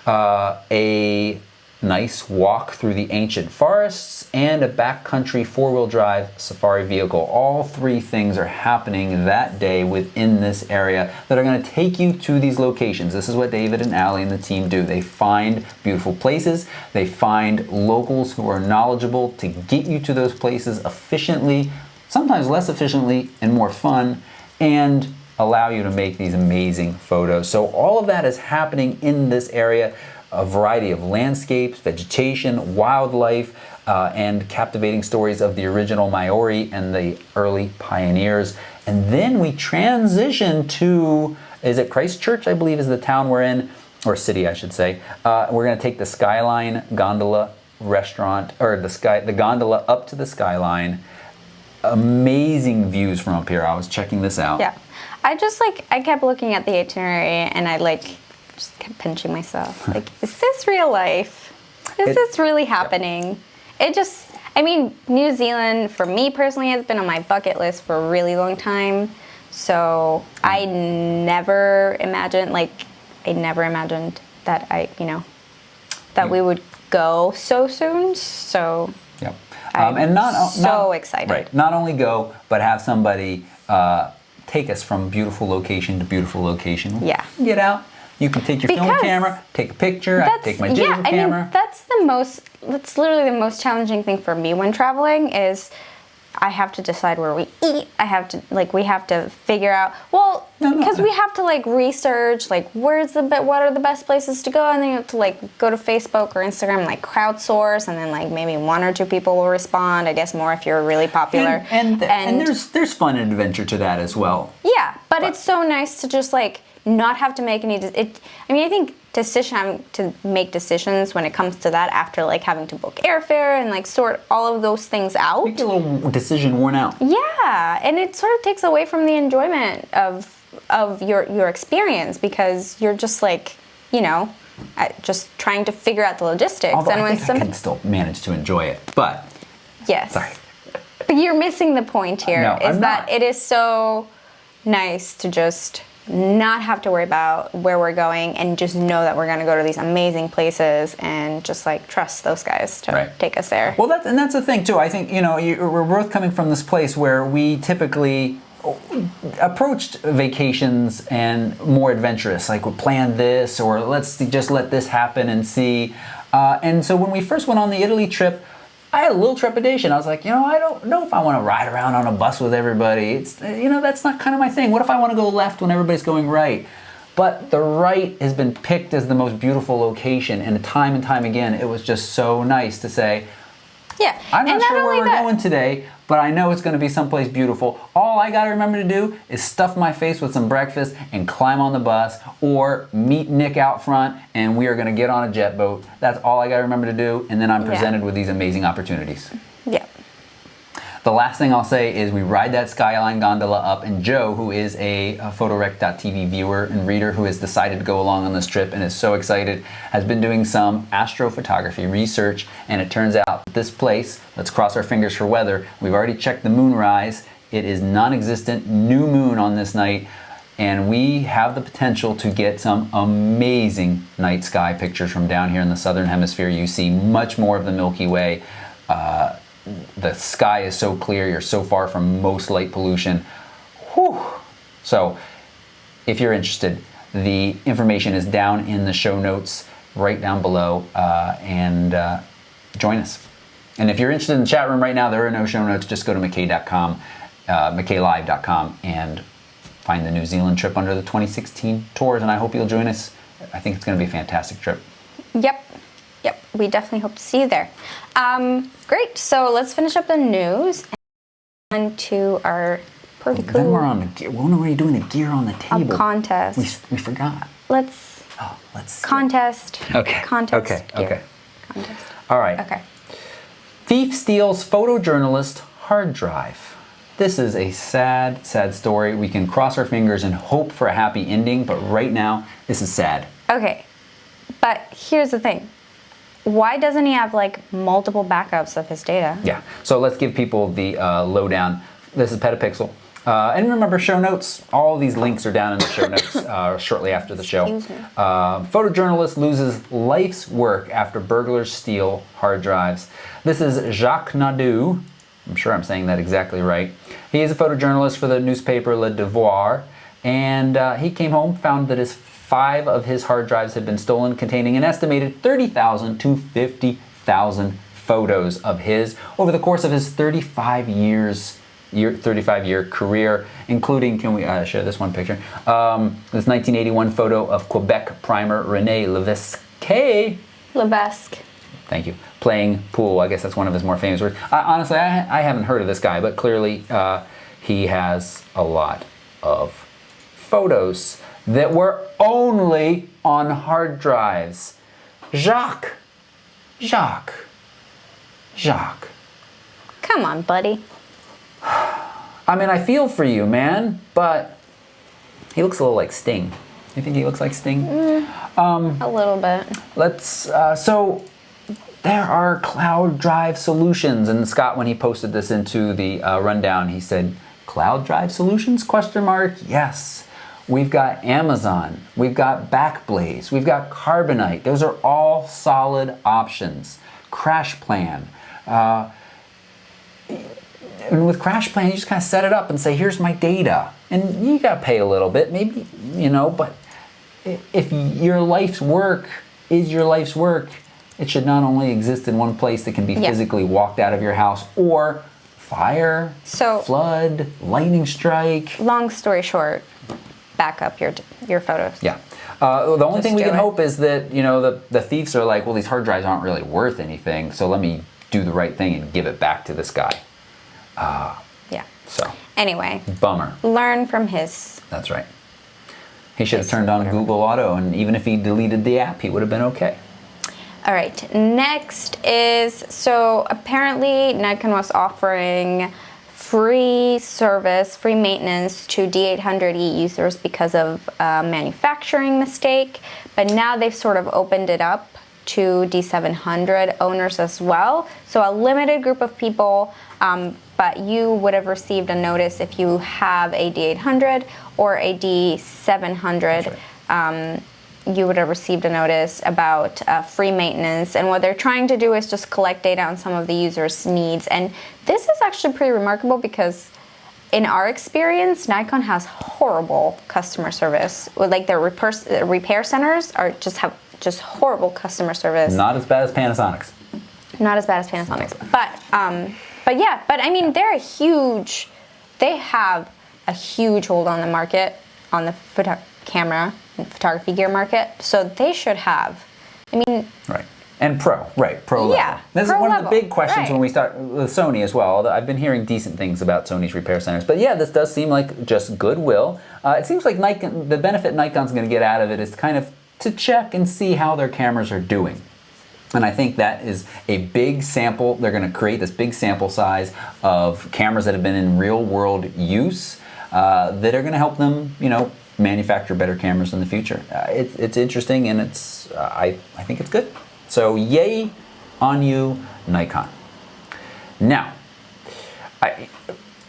A nice walk through the ancient forests, and a backcountry four-wheel drive safari vehicle. All three things are happening that day within this area that are going to take you to these locations. This is what David and Allie and the team do. They find beautiful places. They find locals who are knowledgeable to get you to those places efficiently, sometimes less efficiently and more fun, and allow you to make these amazing photos. So all of that is happening in this area. A variety of landscapes, vegetation, wildlife, and captivating stories of the original Maori and the early pioneers. And then we transition to, is it Christchurch, I believe is the town we're in, or city I should say. We're going to take the Skyline Gondola restaurant, or the gondola up to the Skyline. Amazing views from up here. I was checking this out. Yeah. I kept looking at the itinerary and I just kept pinching myself. Like, is this real life? Is this really happening? New Zealand, for me personally, has been on my bucket list for a really long time. So I never imagined that we would go so soon. So yep. I'm excited. Right. Not only go, but have somebody take us from beautiful location to beautiful location. Yeah. Get out. You can take your film camera, take a picture. I take my digital camera. That's literally the most challenging thing for me when traveling is I have to decide where we eat. We have to figure out, because we have to research, what are the best places to go, and then you have to go to Facebook or Instagram, crowdsource, and then maybe one or two people will respond, I guess more if you're really popular. And there's fun and adventure to that as well. Yeah, but it's so nice to just not have to make any. I think to make decisions when it comes to that after having to book airfare and sort all of those things out. Make a little decision worn out. Yeah, and it sort of takes away from the enjoyment of your experience because you're just just trying to figure out the logistics. Although I can still manage to enjoy it, but yes. Sorry. But you're missing the point here. No, is that it is so nice to just not have to worry about where we're going and just know that we're going to go to these amazing places and just trust those guys to take us there. Well, that's the thing too. I think we're both coming from this place where we typically approached vacations and more adventurous, we planned this or let's just let this happen and see. And so when we first went on the Italy trip, I had a little trepidation. I was like, I don't know if I want to ride around on a bus with everybody. It's, that's not kind of my thing. What if I want to go left when everybody's going right? But the right has been picked as the most beautiful location, and time again, it was just so nice to say, yeah, I'm not sure where we're going today, but I know it's going to be someplace beautiful. All I got to remember to do is stuff my face with some breakfast and climb on the bus or meet Nick out front and we are going to get on a jet boat. That's all I got to remember to do, and then I'm presented with these amazing opportunities. Yeah. The last thing I'll say is we ride that Skyline gondola up, and Joe, who is a Photorec.tv viewer and reader who has decided to go along on this trip and is so excited, has been doing some astrophotography research, and it turns out that this place, let's cross our fingers for weather, we've already checked the moonrise. It is non-existent, new moon on this night, and we have the potential to get some amazing night sky pictures from down here in the southern hemisphere. You see much more of the Milky Way. The sky is so clear, you're so far from most light pollution. Whew. So if you're interested, the information is down in the show notes right down below, and join us. And if you're interested in the chat room right now, there are no show notes. Just go to McKay.com, McKaylive.com, and find the New Zealand trip under the 2016 tours, and I hope you'll join us. I think it's going to be a fantastic trip. Yep. We definitely hope to see you there. Great. So let's finish up the news and to our pretty cool. Then we're on the gear. When are we doing the gear on the table? A contest. We forgot. Let's contest. Okay. Contest. Okay. Contest. All right. Okay. Thief steals photojournalist hard drive. This is a sad, sad story. We can cross our fingers and hope for a happy ending, but right now, this is sad. Okay. But here's the thing. Why doesn't he have like multiple backups of his data? Yeah. So let's give people the lowdown. This is Petapixel. And remember, show notes, all these links are down in the show notes shortly after the show. Photojournalist loses life's work after burglars steal hard drives. This is Jacques Nadeau. I'm sure I'm saying that exactly right. He is a photojournalist for the newspaper Le Devoir. And he came home, found that 5 of his hard drives had been stolen, containing an estimated 30,000 to 50,000 photos of his over the course of his 35-year career, including, can we share this one picture? This 1981 photo of Quebec primer René Levesque. Thank you. Playing pool. I guess that's one of his more famous words. Honestly, I haven't heard of this guy, but clearly he has a lot of photos that were only on hard drives. Jacques. Come on, buddy. I mean, I feel for you, man, but he looks a little like Sting. You think he looks like Sting? A little bit. So there are cloud drive solutions, and Scott, when he posted this into the rundown, he said, cloud drive solutions, ? Yes. We've got Amazon, we've got Backblaze, we've got Carbonite. Those are all solid options. CrashPlan. And with CrashPlan, you just kind of set it up and say, here's my data. And you got to pay a little bit, maybe, but if your life's work is your life's work, it should not only exist in one place that can be physically walked out of your house, or fire, flood, lightning strike. Long story short, back up your photos. Yeah. The only thing we can hope is that, the thieves are like, well, these hard drives aren't really worth anything, so let me do the right thing and give it back to this guy. So. Anyway. Bummer. Learn from his. That's right. He should have turned on Google Auto, and even if he deleted the app, he would have been okay. All right. Next is, so apparently Nikon was offering free service, free maintenance to D800E users because of a manufacturing mistake, but now they've sort of opened it up to D700 owners as well. So a limited group of people, but you would have received a notice if you have a D800 or a D700. You would have received a notice about free maintenance, and what they're trying to do is just collect data on some of the users' needs. And this is actually pretty remarkable because in our experience, Nikon has horrible customer service. Like their repair centers have horrible customer service. Not as bad as Panasonic's. Not as bad as Panasonic's, but I mean they have a huge hold on the market, on the camera and photography gear market, so they should have. Right. And pro level. Yeah, this is one of the big questions when we start with Sony as well, although I've been hearing decent things about Sony's repair centers. But yeah, this does seem like just goodwill. It seems like Nikon, the benefit Nikon's going to get out of it is kind of to check and see how their cameras are doing. And I think that is a big sample. They're going to create this big sample size of cameras that have been in real world use that are going to help them, manufacture better cameras in the future. It's interesting, and I think it's good. So yay on you, Nikon. Now, I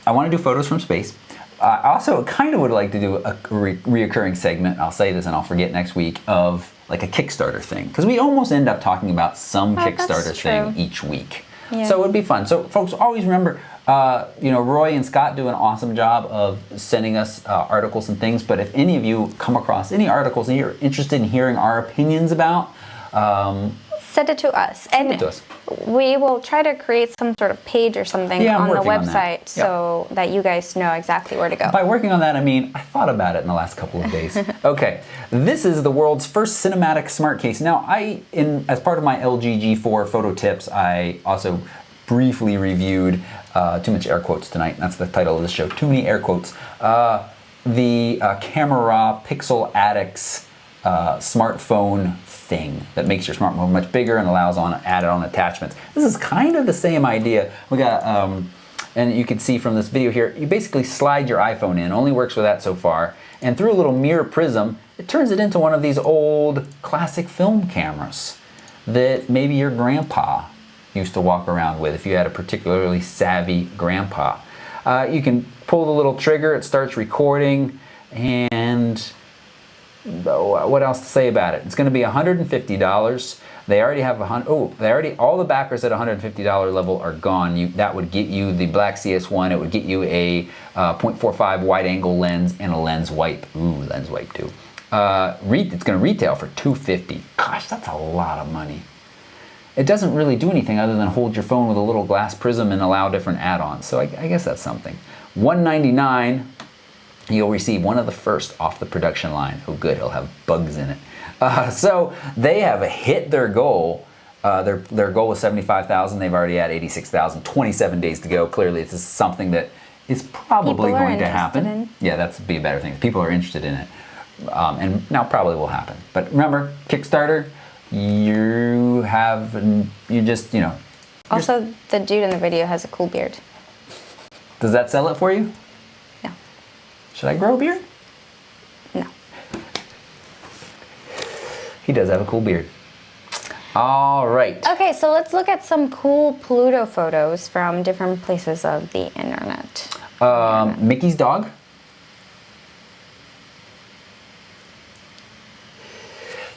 want to do photos from space. I also kind of would like to do a reoccurring segment, I'll say this and I'll forget next week, of like a Kickstarter thing. Because we almost end up talking about some Kickstarter thing each week. Yeah. So it would be fun. So folks, always remember, Roy and Scott do an awesome job of sending us articles and things. But if any of you come across any articles and you're interested in hearing our opinions about, Send it to us. Send it to us. We will try to create some sort of page or something on the website so that you guys know exactly where to go. By working on that, I mean, I thought about it in the last couple of days. Okay, this is the world's first cinematic smart case. Now, as part of my LG G4 photo tips, I also briefly reviewed, too much air quotes tonight, that's the title of the show, too many air quotes, the Camera Pixel Addicts smartphone thing that makes your smartphone much bigger and allows added on attachments. This is kind of the same idea. We got, and you can see from this video here, you basically slide your iPhone in, only works with that so far, and through a little mirror prism, it turns it into one of these old classic film cameras that maybe your grandpa used to walk around with if you had a particularly savvy grandpa. You can pull the little trigger, it starts recording, and what else to say about it? It's going to be $150. They already have all the backers at $150 level are gone. That would get you the black CS1. It would get you a 0.45 wide angle lens and a lens wipe. Ooh, lens wipe too. It's going to retail for $250. Gosh, that's a lot of money. It doesn't really do anything other than hold your phone with a little glass prism and allow different add-ons. So I guess that's something. $199. You'll receive one of the first off the production line. Oh good, it'll have bugs in it. So they have hit their goal. Their goal was 75,000. They've already had 86,000. 27 days to go. Clearly, this is something that is probably going to happen. Yeah, that'd be a better thing. People are interested in it, and now probably will happen. But remember, Kickstarter. Also, the dude in the video has a cool beard. Does that sell it for you? No. Should I grow a beard? No. He does have a cool beard. All right. Okay, so let's look at some cool Pluto photos from different places of the internet. Mickey's dog.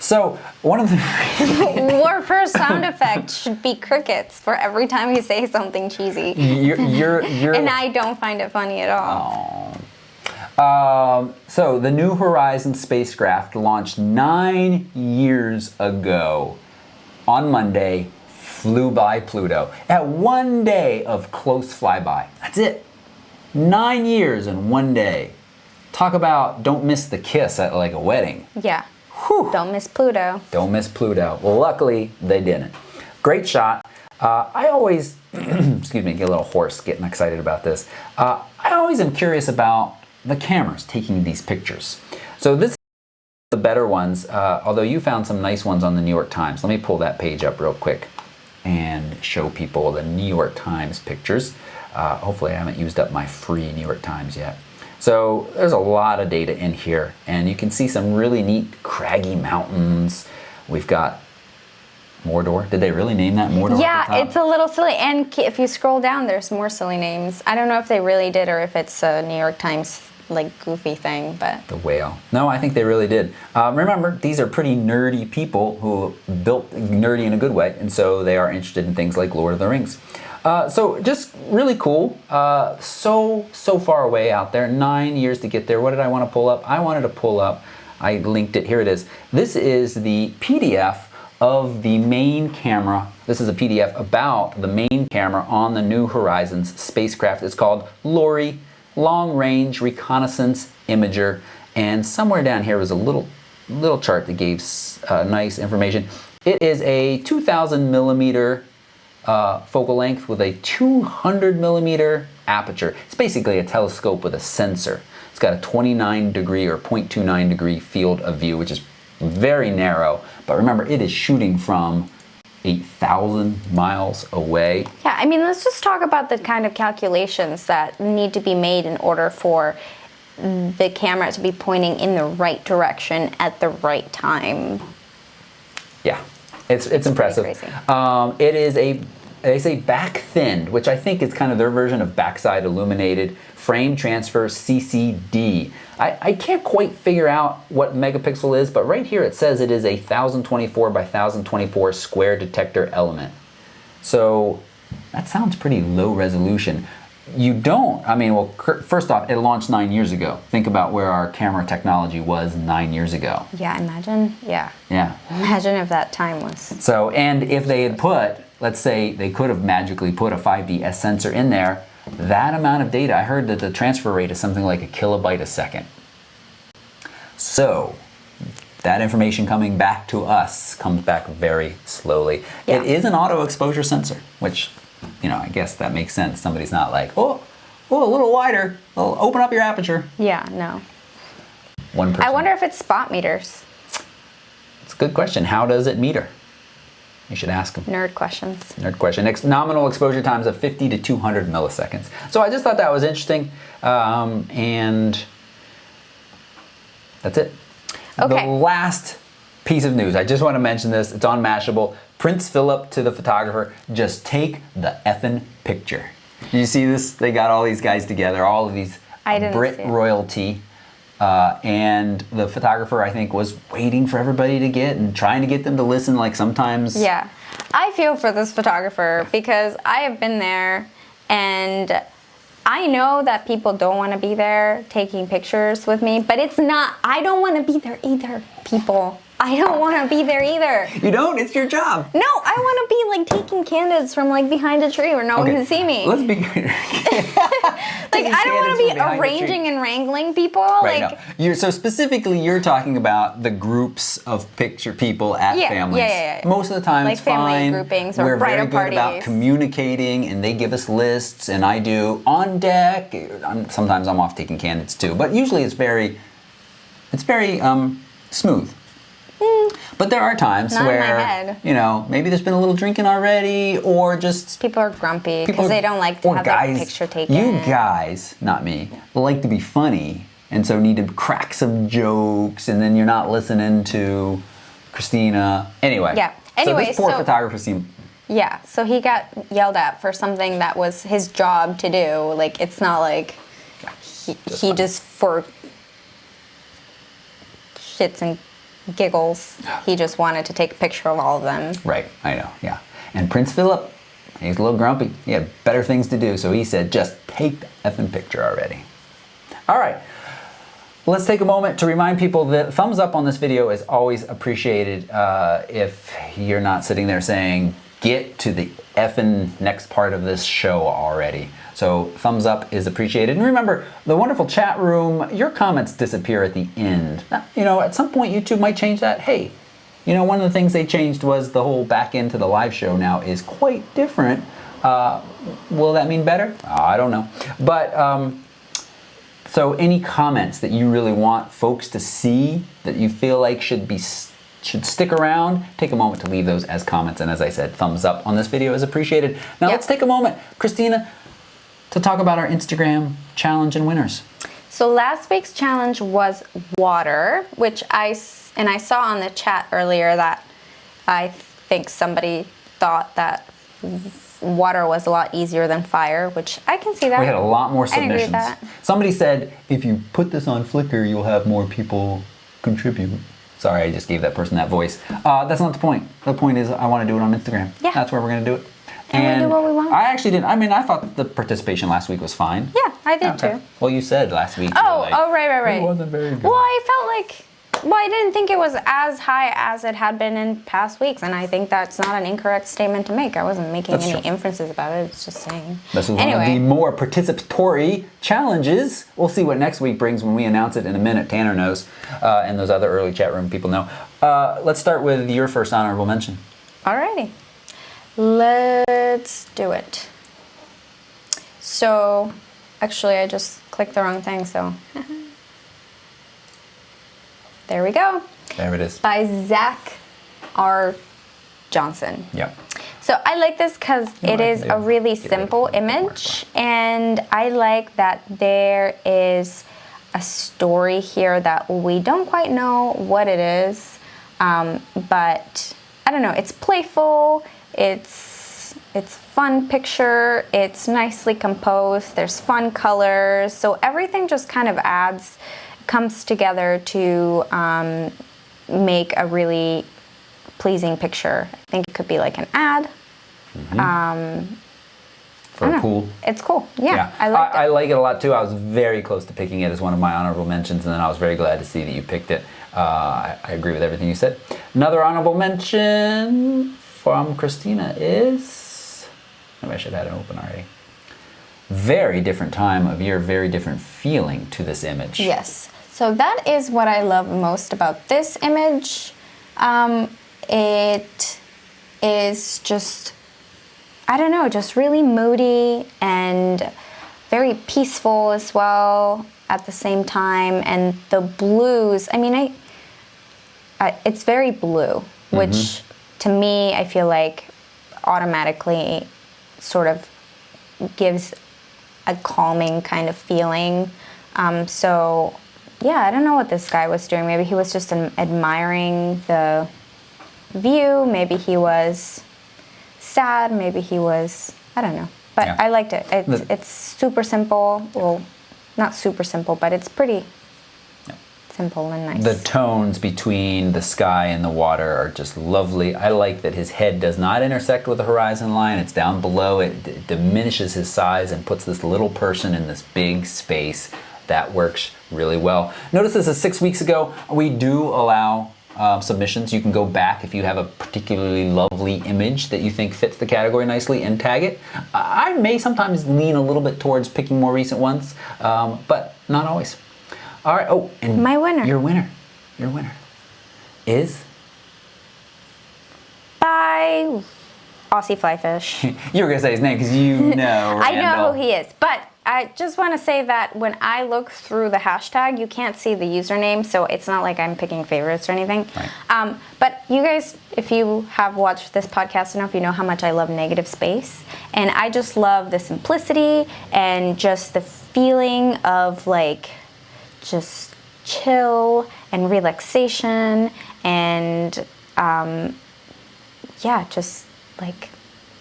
So one of the Our first sound effect should be crickets for every time you say something cheesy. You're and I don't find it funny at all. So the New Horizons spacecraft launched 9 years ago on Monday, flew by Pluto. At 1 day of close flyby. That's it. 9 years in 1 day. Talk about don't miss the kiss at like a wedding. Yeah. Whew. Don't miss Pluto. Don't miss Pluto. Well, luckily, they didn't. Great shot. I always, excuse me, get a little hoarse getting excited about this. I always am curious about the cameras taking these pictures. So this is the better ones, although you found some nice ones on the New York Times. Let me pull that page up real quick and show people the New York Times pictures. Hopefully I haven't used up my free New York Times yet. So there's a lot of data in here, and you can see some really neat craggy mountains. We've got Mordor. Did they really name that Mordor? Yeah, it's a little silly. And if you scroll down, there's more silly names. I don't know if they really did or if it's a New York Times like goofy thing, but the whale. No, I think they really did. Remember, these are pretty nerdy people who built nerdy in a good way, and so they are interested in things like Lord of the Rings. So just really cool. So far away out there. 9 years to get there. What did I want to pull up? I wanted to pull up. I linked it. Here it is. This is the PDF of the main camera. This is a PDF about the main camera on the New Horizons spacecraft. It's called LORI, Long Range Reconnaissance Imager. And somewhere down here was a little chart that gave nice information. It is a 2,000 millimeter focal length with a 200 millimeter aperture. It's basically a telescope with a sensor. It's got a 29 degree or 0.29 degree field of view, which is very narrow. But remember, it is shooting from 8,000 miles away. Yeah, I mean, let's just talk about the kind of calculations that need to be made in order for the camera to be pointing in the right direction at the right time. Yeah, it's impressive. It is they say back thinned, which I think is kind of their version of backside illuminated frame transfer CCD. I can't quite figure out what megapixel is, but right here it says it is a 1024 by 1024 square detector element. So that sounds pretty low resolution. You don't. I mean, well, first off, it launched 9 years ago. Think about where our camera technology was 9 years ago. Yeah, imagine. Yeah. Yeah. Imagine if that time was. So, and if they had put, let's say they could have magically put a 5DS sensor in there, that amount of data, I heard that the transfer rate is something like a kilobyte a second. So, that information coming back to us comes back very slowly. Yeah. It is an auto exposure sensor, which, you know, I guess that makes sense. Somebody's not like, oh, a little wider. Well, open up your aperture. Yeah, no. One person. I wonder if it's spot meters. It's a good question. How does it meter? You should ask them. Nerd questions. Nerd question. Nominal exposure times of 50 to 200 milliseconds. So I just thought that was interesting. And that's it. Okay. The last piece of news, I just want to mention this. It's on Mashable. Prince Philip to the photographer, just take the effing picture. Did you see this? They got all these guys together, all of these Brit royalty. And the photographer, I think, was waiting for everybody to get and trying to get them to listen, like sometimes. Yeah. I feel for this photographer because I have been there and I know that people don't want to be there taking pictures with me, but it's not, I don't want to be there either, people. I don't want to be there either. You don't? It's your job. No, I want to be like taking candidates from like behind a tree where no one can see me. Let's be clear. Like I don't want to be arranging and wrangling people. Right, like no. So specifically, you're talking about the groups of picture people at families. Yeah. Most of the time, like it's fine. Family groupings or We're bridal very good parties. about communicating, and they give us lists, and I do on deck. Sometimes I'm off taking candidates too, but usually it's very smooth. But there are times where, you know, maybe there's been a little drinking already, or just people are grumpy because they don't like to have their picture taken. You guys, not me, like to be funny, and so need to crack some jokes, and then you're not listening to Christina. Anyway. Yeah. Anyway, so this poor photographer seemed. Yeah. So he got yelled at for something that was his job to do. Like it's not like he just for shits and giggles. He just wanted to take a picture of all of them. Right, I know, yeah. And Prince Philip, he's a little grumpy. He had better things to do, so he said, just take the effing picture already. All right, let's take a moment to remind people that thumbs up on this video is always appreciated. If you're not sitting there saying, get to the effing next part of this show already. So thumbs up is appreciated. And remember, the wonderful chat room, your comments disappear at the end. Now, you know, at some point YouTube might change that. Hey, you know, one of the things they changed was the whole back end to the live show now is quite different. Will that mean better? I don't know. But so any comments that you really want folks to see that you feel like should stick around, take a moment to leave those as comments. And as I said, thumbs up on this video is appreciated. Now let's take a moment, Christina, to talk about our Instagram challenge and winners. So last week's challenge was water, which I saw on the chat earlier that I think somebody thought that water was a lot easier than fire, which I can see that. We had a lot more submissions. I agree with that. Somebody said, if you put this on Flickr, you'll have more people contribute. Sorry, I just gave that person that voice. That's not the point. The point is I want to do it on Instagram. Yeah. That's where we're going to do it. And we do what we want. I actually didn't. I mean, I thought the participation last week was fine. Yeah, I did too. Well, you said last week. Right. It wasn't very good. Well, I felt like, I didn't think it was as high as it had been in past weeks, and I think that's not an incorrect statement to make. I wasn't making any inferences about it. It's just saying. This is one of the more participatory challenges. We'll see what next week brings when we announce it in a minute. Tanner knows, and those other early chat room people know. Let's start with your first honorable mention. Alrighty. Let's do it. So, actually, I just clicked the wrong thing, so. There we go. There it is. By Zach R. Johnson. Yeah. So I like this because it is a really simple image, and I like that there is a story here that we don't quite know what it is, but I don't know, it's playful, it's fun picture, it's nicely composed, there's fun colors, so everything just kind of comes together to make a really pleasing picture. I think it could be like an ad. for a pool. It's cool. Yeah, I like it. I like it a lot too. I was very close to picking it as one of my honorable mentions, and then I was very glad to see that you picked it. I agree with everything you said. Another honorable mention from Christina is, maybe I should have had it open already. Very different time of year, very different feeling to this image. Yes. So that is what I love most about this image. It is just, I don't know, just really moody and very peaceful as well at the same time. And the blues, I mean, it's very blue, which to me, I feel like automatically sort of gives a calming kind of feeling. So yeah, I don't know what this guy was doing. Maybe he was just admiring the view. Maybe he was sad. Maybe he was, I don't know. But yeah. I liked it. It's super simple. Well, not super simple, but it's pretty simple and nice. The tones between the sky and the water are just lovely. I like that his head does not intersect with the horizon line. It's down below. It diminishes his size and puts this little person in this big space. That works really well. Notice this is 6 weeks ago. We do allow submissions. You can go back if you have a particularly lovely image that you think fits the category nicely and tag it. I may sometimes lean a little bit towards picking more recent ones, but not always. All right. Oh, and my winner. Your winner is by Aussie Flyfish. You were gonna say his name because you know. I know who he is, but I just want to say that when I look through the hashtag, you can't see the username, so it's not like I'm picking favorites or anything. Right. But you guys, if you have watched this podcast enough, you know how much I love negative space. And I just love the simplicity and just the feeling of like just chill and relaxation and yeah, just like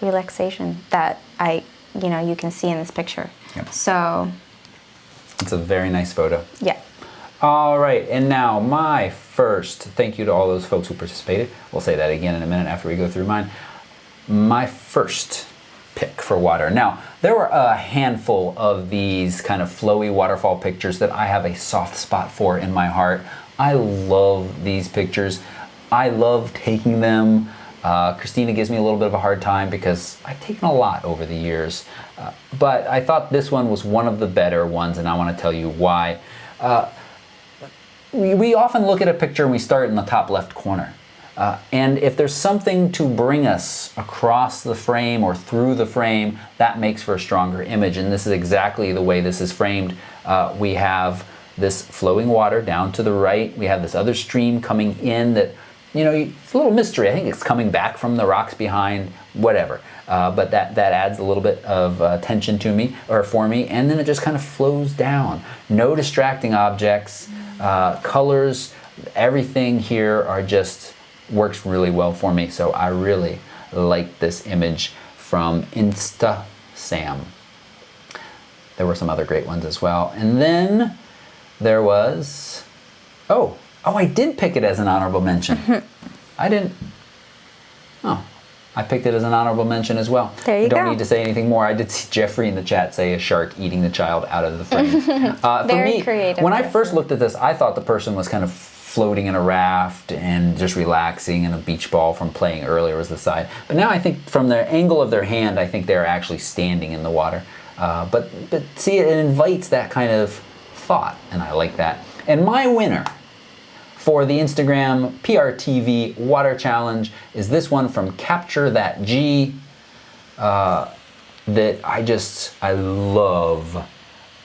relaxation that you can see in this picture. Yep. So it's a very nice photo. Yeah. All right, and now my first, thank you to all those folks who participated. We'll say that again in a minute after we go through mine. My first pick for water. Now, there were a handful of these kind of flowy waterfall pictures that I have a soft spot for in my heart. I love these pictures. I love taking them. Christina gives me a little bit of a hard time because I've taken a lot over the years. But I thought this one was one of the better ones, and I want to tell you why. We often look at a picture and we start in the top left corner. And if there's something to bring us across the frame or through the frame, that makes for a stronger image. And this is exactly the way this is framed. We have this flowing water down to the right. We have this other stream coming in that, it's a little mystery. I think it's coming back from the rocks behind, whatever. But that adds a little bit of tension to me, or for me. And then it just kind of flows down. No distracting objects, colors, everything here works really well for me. So I really like this image from Insta Sam. There were some other great ones as well. And then there was, I did pick it as an honorable mention. I picked it as an honorable mention as well. There you go. Don't need to say anything more. I did see Jeffrey in the chat say a shark eating the child out of the frame. Very for me, creative. when I first looked at this, I thought the person was kind of floating in a raft and just relaxing, and a beach ball from playing earlier was the side. But now I think from the angle of their hand, I think they're actually standing in the water. But see, it invites that kind of thought, and I like that. And my winner for the Instagram PRTV Water Challenge is this one from Capture That G. That I love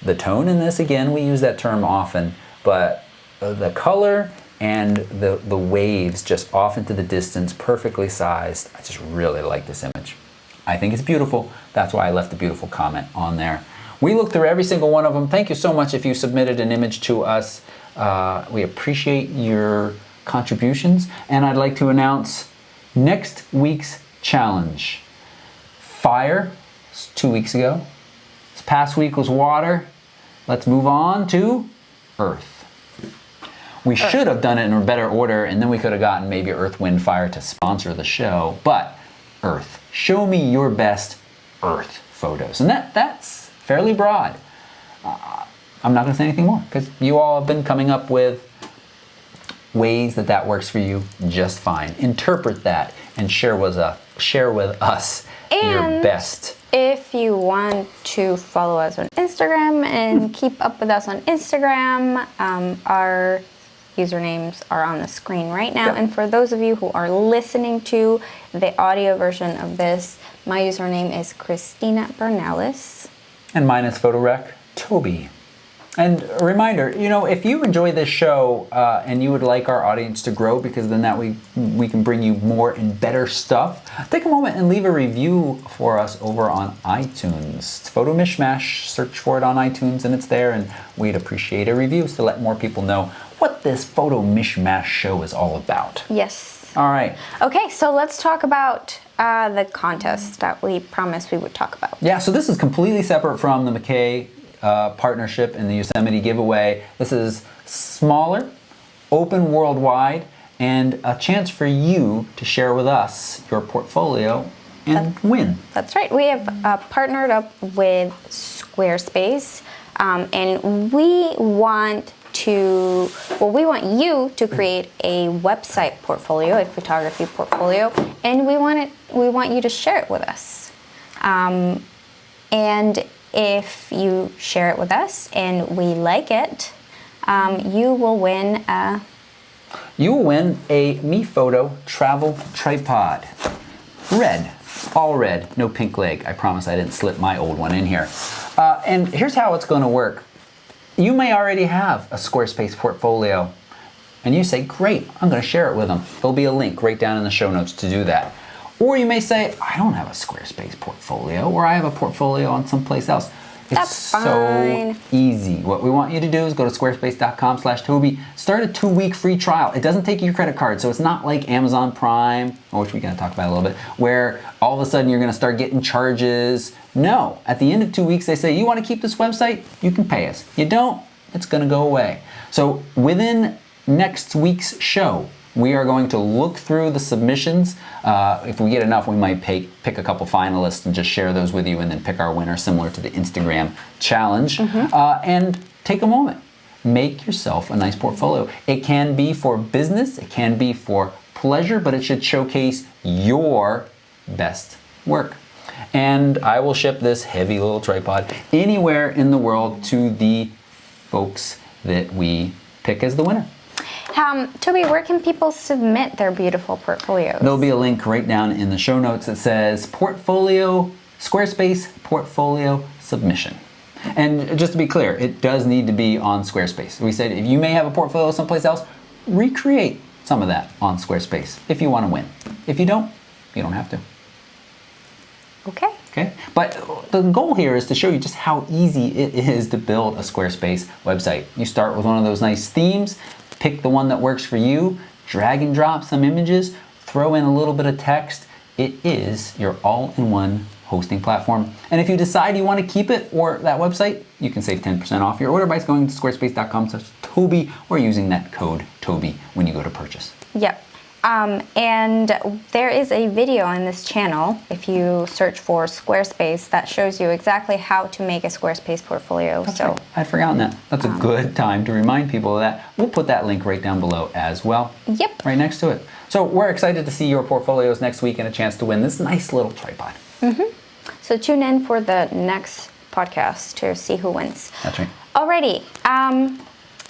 the tone in this. Again, we use that term often, but the color and the waves just off into the distance, perfectly sized. I just really like this image. I think it's beautiful. That's why I left a beautiful comment on there. We looked through every single one of them. Thank you so much if you submitted an image to us. We appreciate your contributions, and I'd like to announce next week's challenge. Fire, 2 weeks ago. This past week was water. Let's move on to Earth. We should have done it in a better order, and then we could have gotten maybe Earth, Wind, Fire to sponsor the show, but Earth. Show me your best Earth photos. And that's fairly broad. I'm not going to say anything more because you all have been coming up with ways that works for you just fine. Interpret that and share with us your best. If you want to follow us on Instagram and keep up with us on Instagram, our usernames are on the screen right now. Yep. And for those of you who are listening to the audio version of this, my username is Christina Bernalis. And mine is PhotoRec Toby. And a reminder, if you enjoy this show and you would like our audience to grow, because then that we can bring you more and better stuff, take a moment and leave a review for us over on iTunes. It's Photo Mishmash. Search for it on iTunes and it's there, and we'd appreciate a review to let more people know what this Photo Mishmash show is all about. Yes. All right. Okay, so let's talk about the contest that we promised we would talk about. Yeah, so this is completely separate from the McKay partnership and the Yosemite giveaway. This is smaller, open worldwide, and a chance for you to share with us your portfolio and win. That's right. We have partnered up with SquareSpace, and we want you to create a website portfolio, a photography portfolio, and we want you to share it with us. And if you share it with us and we like it, you will win a Mefoto travel tripod. Red, all red, no pink leg. I promise I didn't slip my old one in here. And here's how it's going to work. You may already have a SquareSpace portfolio, and you say, great, I'm going to share it with them. There'll be a link right down in the show notes to do that. Or you may say, I don't have a SquareSpace portfolio, or I have a portfolio on someplace else. It's so easy. What we want you to do is go to squarespace.com/Toby, start a 2-week free trial. It doesn't take your credit card, so it's not like Amazon Prime, which we're going to talk about a little bit, where all of a sudden you're going to start getting charges. No, at the end of 2 weeks, they say, you want to keep this website? You can pay us. You don't, it's going to go away. So within next week's show, we are going to look through the submissions. If we get enough, we might pick a couple finalists and just share those with you and then pick our winner, similar to the Instagram challenge. And take a moment. Make yourself a nice portfolio. It can be for business, it can be for pleasure, but it should showcase your best work. And I will ship this heavy little tripod anywhere in the world to the folks that we pick as the winner. Toby, where can people submit their beautiful portfolios? There'll be a link right down in the show notes that says portfolio, SquareSpace portfolio submission. And just to be clear, it does need to be on SquareSpace. We said if you may have a portfolio someplace else, recreate some of that on SquareSpace if you want to win. If you don't have to. Okay. But the goal here is to show you just how easy it is to build a SquareSpace website. You start with one of those nice themes, pick the one that works for you, drag and drop some images, throw in a little bit of text. It is your all-in-one hosting platform. And if you decide you want to keep it or that website, you can save 10% off your order by going to squarespace.com/Toby or using that code Toby when you go to purchase. Yep. And there is a video on this channel, if you search for Squarespace, that shows you exactly how to make a Squarespace portfolio. That's right. I'd forgotten that. That's a good time to remind people of that. We'll put that link right down below as well. Yep. Right next to it. So we're excited to see your portfolios next week and a chance to win this nice little tripod. So tune in for the next podcast to see who wins. That's right. Alrighty.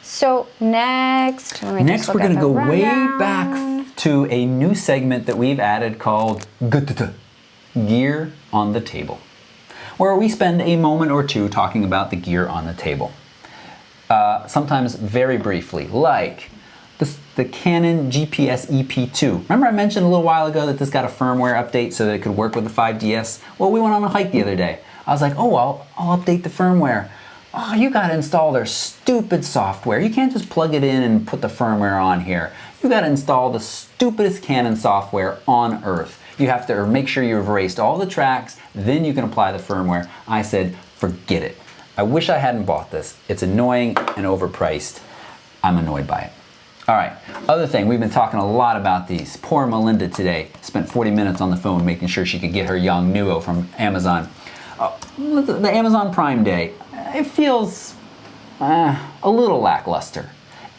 So next we're going to go way back to a new segment that we've added called Gear on the Table, where we spend a moment or two talking about the gear on the table. Sometimes very briefly, like the Canon GPS EP2. Remember I mentioned a little while ago that this got a firmware update so that it could work with the 5DS? Well, we went on a hike the other day. I was like, oh, I'll update the firmware. Oh, you gotta install their stupid software. You can't just plug it in and put the firmware on here. You gotta install the stupidest Canon software on earth. You have to make sure you've erased all the tracks, then you can apply the firmware. I said, forget it. I wish I hadn't bought this. It's annoying and overpriced. I'm annoyed by it. All right, other thing, we've been talking a lot about these. Poor Melinda today spent 40 minutes on the phone making sure she could get her Yongnuo from Amazon. the Amazon Prime Day, it feels a little lackluster.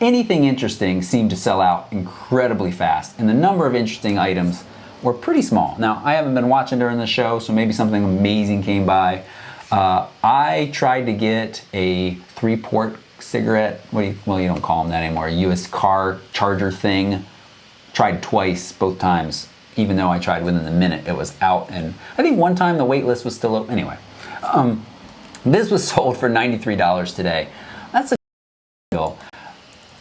Anything interesting seemed to sell out incredibly fast, and the number of interesting items were pretty small. Now, I haven't been watching during the show, so maybe something amazing came by. I tried to get a 3-port cigarette, well, you don't call them that anymore, a US car charger thing. Tried twice, both times, even though I tried within the minute, it was out, and I think one time the wait list was still open. Anyway, this was sold for $93 today. That's a deal.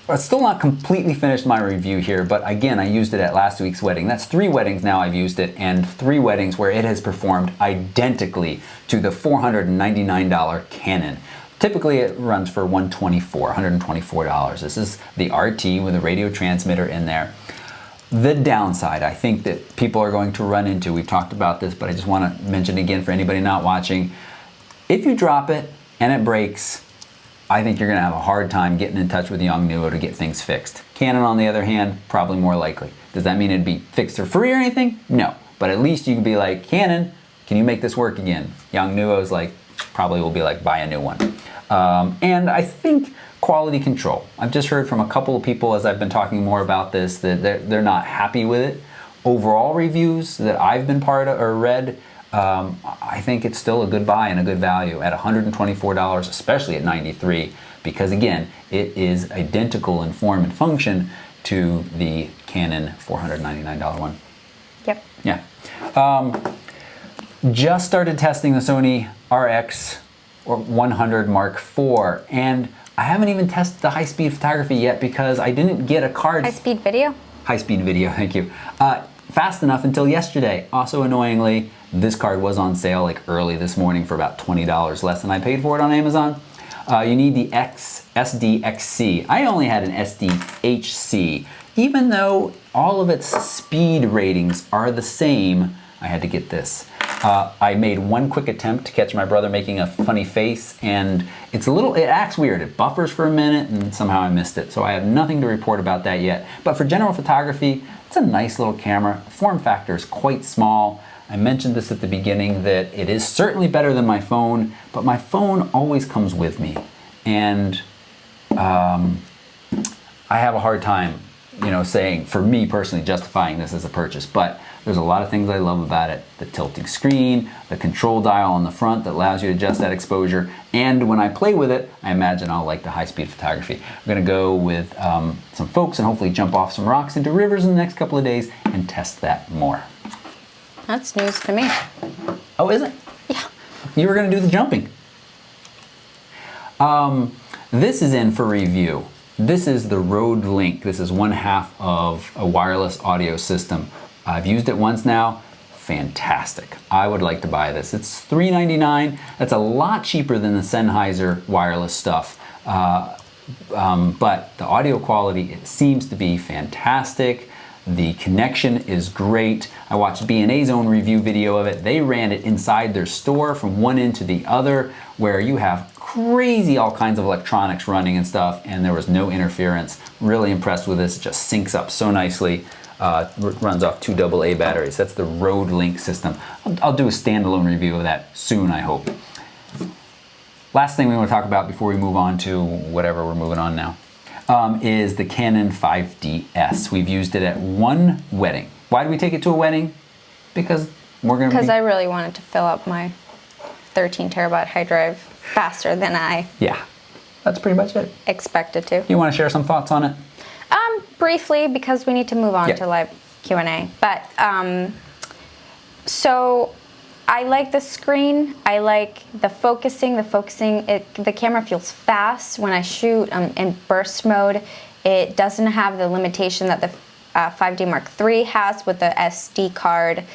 I've still not completely finished my review here, but again, I used it at last week's wedding. That's 3 weddings now I've used it, and 3 weddings where it has performed identically to the $499 Canon. Typically it runs for $124. This is the RT with a radio transmitter in there. The downside I think that people are going to run into, we've talked about this, but I just want to mention again for anybody not watching, if you drop it and it breaks, I think you're going to have a hard time getting in touch with Yongnuo to get things fixed. Canon, on the other hand, probably more likely. Does that mean it'd be fixed for free or anything? No. But at least you could be like, Canon, can you make this work again? Yongnuo's like, probably will be like, buy a new one. And I think quality control. I've just heard from a couple of people as I've been talking more about this that they're not happy with it. Overall reviews that I've been part of or read, I think it's still a good buy and a good value at $124, especially at $93, because again, it is identical in form and function to the Canon $499 one. Yep. Yeah. Just started testing the Sony RX or 100 Mark IV, and I haven't even tested the high-speed photography yet because I didn't get a card. High-speed video? High-speed video, thank you. Fast enough until yesterday. Also annoyingly, this card was on sale like early this morning for about $20 less than I paid for it on Amazon. You need the SDXC. I only had an SDHC. Even though all of its speed ratings are the same, I had to get this. I made one quick attempt to catch my brother making a funny face, and it acts weird. It buffers for a minute, and somehow I missed it. So I have nothing to report about that yet. But for general photography, it's a nice little camera. Form factor is quite small. I mentioned this at the beginning that it is certainly better than my phone, but my phone always comes with me. And I have a hard time, saying, for me personally, justifying this as a purchase. But there's a lot of things I love about it. The tilting screen, the control dial on the front that allows you to adjust that exposure. And when I play with it, I imagine I'll like the high-speed photography. I'm gonna go with some folks and hopefully jump off some rocks into rivers in the next couple of days and test that more. That's news to me. Oh, is it? Yeah. You were gonna do the jumping. This is in for review. This is the Rode Link. This is one half of a wireless audio system. I've used it once now. Fantastic. I would like to buy this. It's $399. That's a lot cheaper than the Sennheiser wireless stuff. But the audio quality, it seems to be fantastic. The connection is great. I watched B&A's own review video of it. They ran it inside their store from one end to the other, where you have crazy all kinds of electronics running and stuff, and there was no interference. Really impressed with this. It just syncs up so nicely. Runs off 2 AA batteries. That's the Rode Link system. I'll do a standalone review of that soon, I hope. Last thing we want to talk about before we move on to whatever we're moving on now is the Canon 5DS. We've used it at one wedding. Why did we take it to a wedding? Because I really wanted to fill up my 13 terabyte hard drive faster than I that's pretty much it. Expected to. You want to share some thoughts on it? Briefly, because we need to move on to live Q&A. But so I like the screen. I like the focusing. The camera feels fast when I shoot in burst mode. It doesn't have the limitation that the 5D Mark III has with the SD card,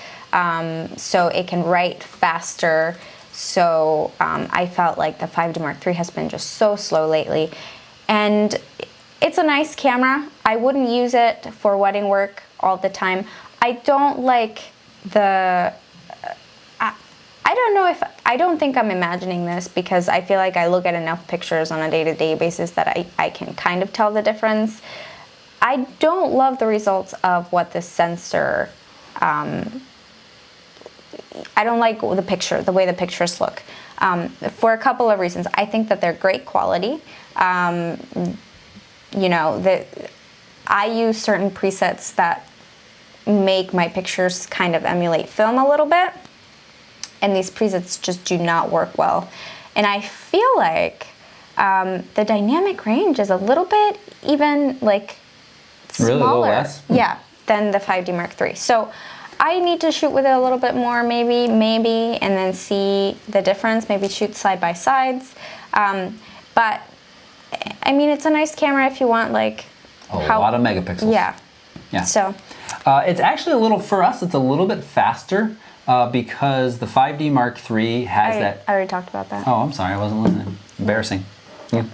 so it can write faster. So I felt like the 5D Mark III has been just so slow lately. And it's a nice camera. I wouldn't use it for wedding work all the time. I don't like the... I don't think I'm imagining this, because I feel like I look at enough pictures on a day-to-day basis that I can kind of tell the difference. I don't love the results of what the sensor... I don't like the way the pictures look. for a couple of reasons. I think that they're great quality. You know, I use certain presets that make my pictures kind of emulate film a little bit, and these presets just do not work well. And I feel like the dynamic range is a little bit even like smaller, really, a little less? Yeah, than the 5D Mark III. So I need to shoot with it a little bit more, maybe, and then see the difference. Maybe shoot side by sides. But I mean, it's a nice camera if you want like a lot of megapixels. Yeah. So it's actually a little, for us, it's a little bit faster because the 5D Mark III has that. I already talked about that. Oh, I'm sorry, I wasn't listening. Embarrassing. Yeah.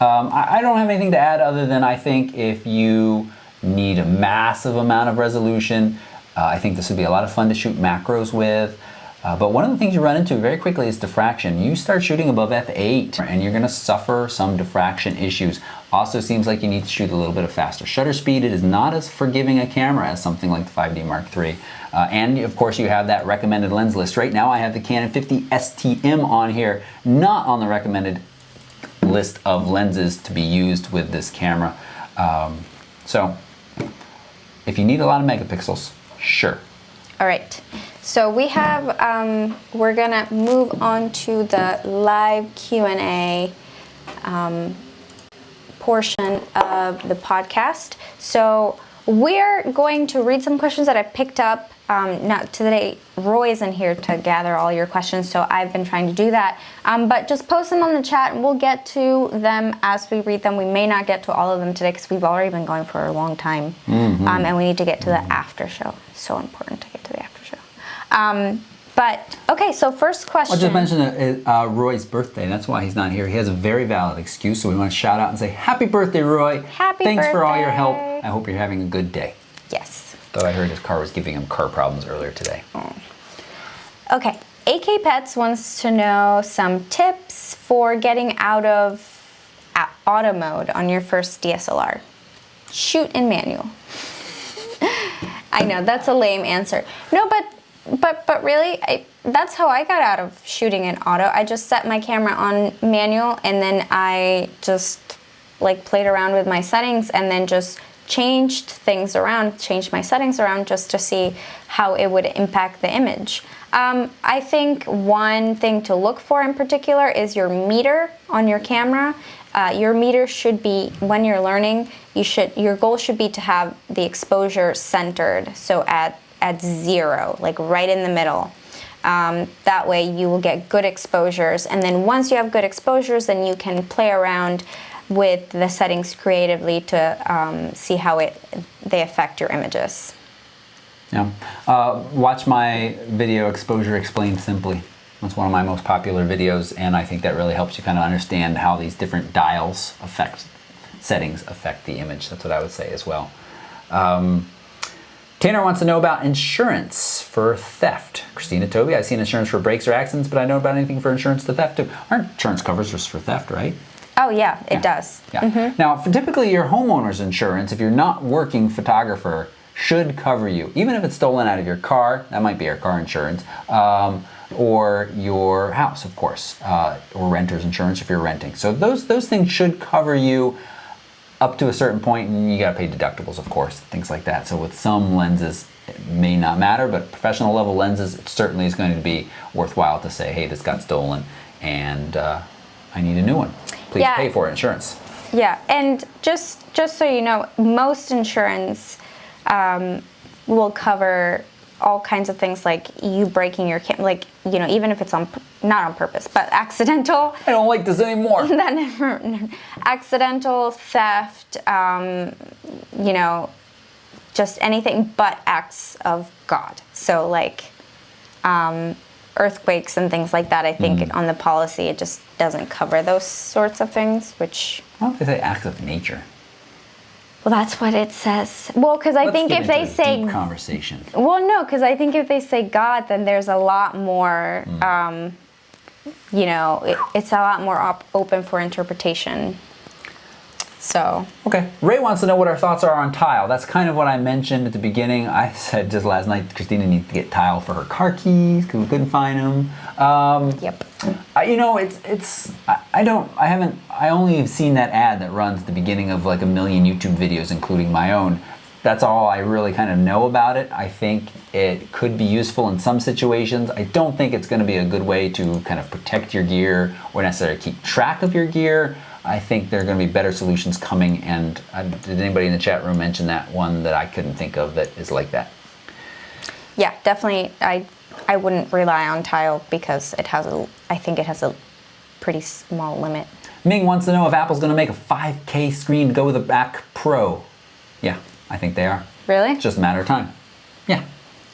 I don't have anything to add other than I think if you need a massive amount of resolution, I think this would be a lot of fun to shoot macros with. But one of the things you run into very quickly is diffraction. You start shooting above f8 and you're gonna suffer some diffraction issues. Also seems like you need to shoot a little bit of faster shutter speed. It is not as forgiving a camera as something like the 5D Mark III. And of course you have that recommended lens list. Right now I have the Canon 50 STM on here, not on the recommended list of lenses to be used with this camera. So if you need a lot of megapixels, sure. All right, so we have, we're gonna move on to the live Q&A portion of the podcast. So we're going to read some questions that I picked up. Not today, Roy isn't here to gather all your questions, so I've been trying to do that. But just post them on the chat and we'll get to them as we read them. We may not get to all of them today because we've already been going for a long time. And we need to get to the after show. So important to get to the after show. But okay, so first question. I'll just mention Roy's birthday. That's why he's not here. He has a very valid excuse, so we want to shout out and say happy birthday, Roy. Happy Thanks birthday. for all your help. I hope you're having a good day. Yes. Though I heard his car was giving him car problems earlier today. Okay, AK Pets wants to know some tips for getting out of auto mode on your first DSLR. Shoot in manual. I know, that's a lame answer. No, but really, that's how I got out of shooting in auto. I just set my camera on manual and then I just like played around with my settings and then just changed my settings around just to see how it would impact the image. I think one thing to look for in particular is your meter on your camera. Your meter should be, when you're learning, your goal should be to have the exposure centered, so at 0, like right in the middle. That way you will get good exposures, and then once you have good exposures, then you can play around with the settings creatively to see how they affect your images. Yeah. Watch my video Exposure Explained Simply. That's one of my most popular videos, and I think that really helps you kind of understand how these different dials settings affect the image. That's what I would say as well. Tanner wants to know about insurance for theft. Christina Toby, I've seen insurance for breaks or accidents, but I know about anything for insurance to theft too. Aren't insurance covers just for theft, right? Oh yeah, it does. Yeah. Now, for typically your homeowner's insurance, if you're not working photographer, should cover you. Even if it's stolen out of your car, that might be your car insurance, or your house, of course, or renter's insurance if you're renting. So those things should cover you up to a certain point, and you gotta pay deductibles, of course, things like that. So with some lenses, it may not matter, but professional level lenses, it certainly is going to be worthwhile to say, hey, this got stolen, and I need a new one. Please pay for it, insurance. Yeah, and just so you know, most insurance will cover all kinds of things like you breaking your camera, like, you know, even if it's not on purpose, but accidental. I don't like this anymore. Accidental theft, you know, just anything but acts of God. So like earthquakes and things like that, I think on the policy it just doesn't cover those sorts of things, which... Why don't they say acts of nature? Well, that's what it says. Well, because I think if they say... deep conversation. Well, no, because I think if they say God, then there's a lot more, you know, it's a lot more open for interpretation. So... Okay. Ray wants to know what our thoughts are on tile. That's kind of what I mentioned at the beginning. I said just last night, Christina needs to get tile for her car keys because we couldn't find them. Yep. You know, I only have seen that ad that runs at the beginning of like a million YouTube videos, including my own. That's all I really kind of know about it. I think it could be useful in some situations. I don't think it's going to be a good way to kind of protect your gear or necessarily keep track of your gear. I think there are going to be better solutions coming, and did anybody in the chat room mention that one that I couldn't think of that is like that? Yeah, definitely. I wouldn't rely on tile because I think it has a pretty small limit. Ming wants to know if Apple's going to make a 5K screen to go with the Mac Pro. Yeah, I think they are. Really? It's just a matter of time. Yeah.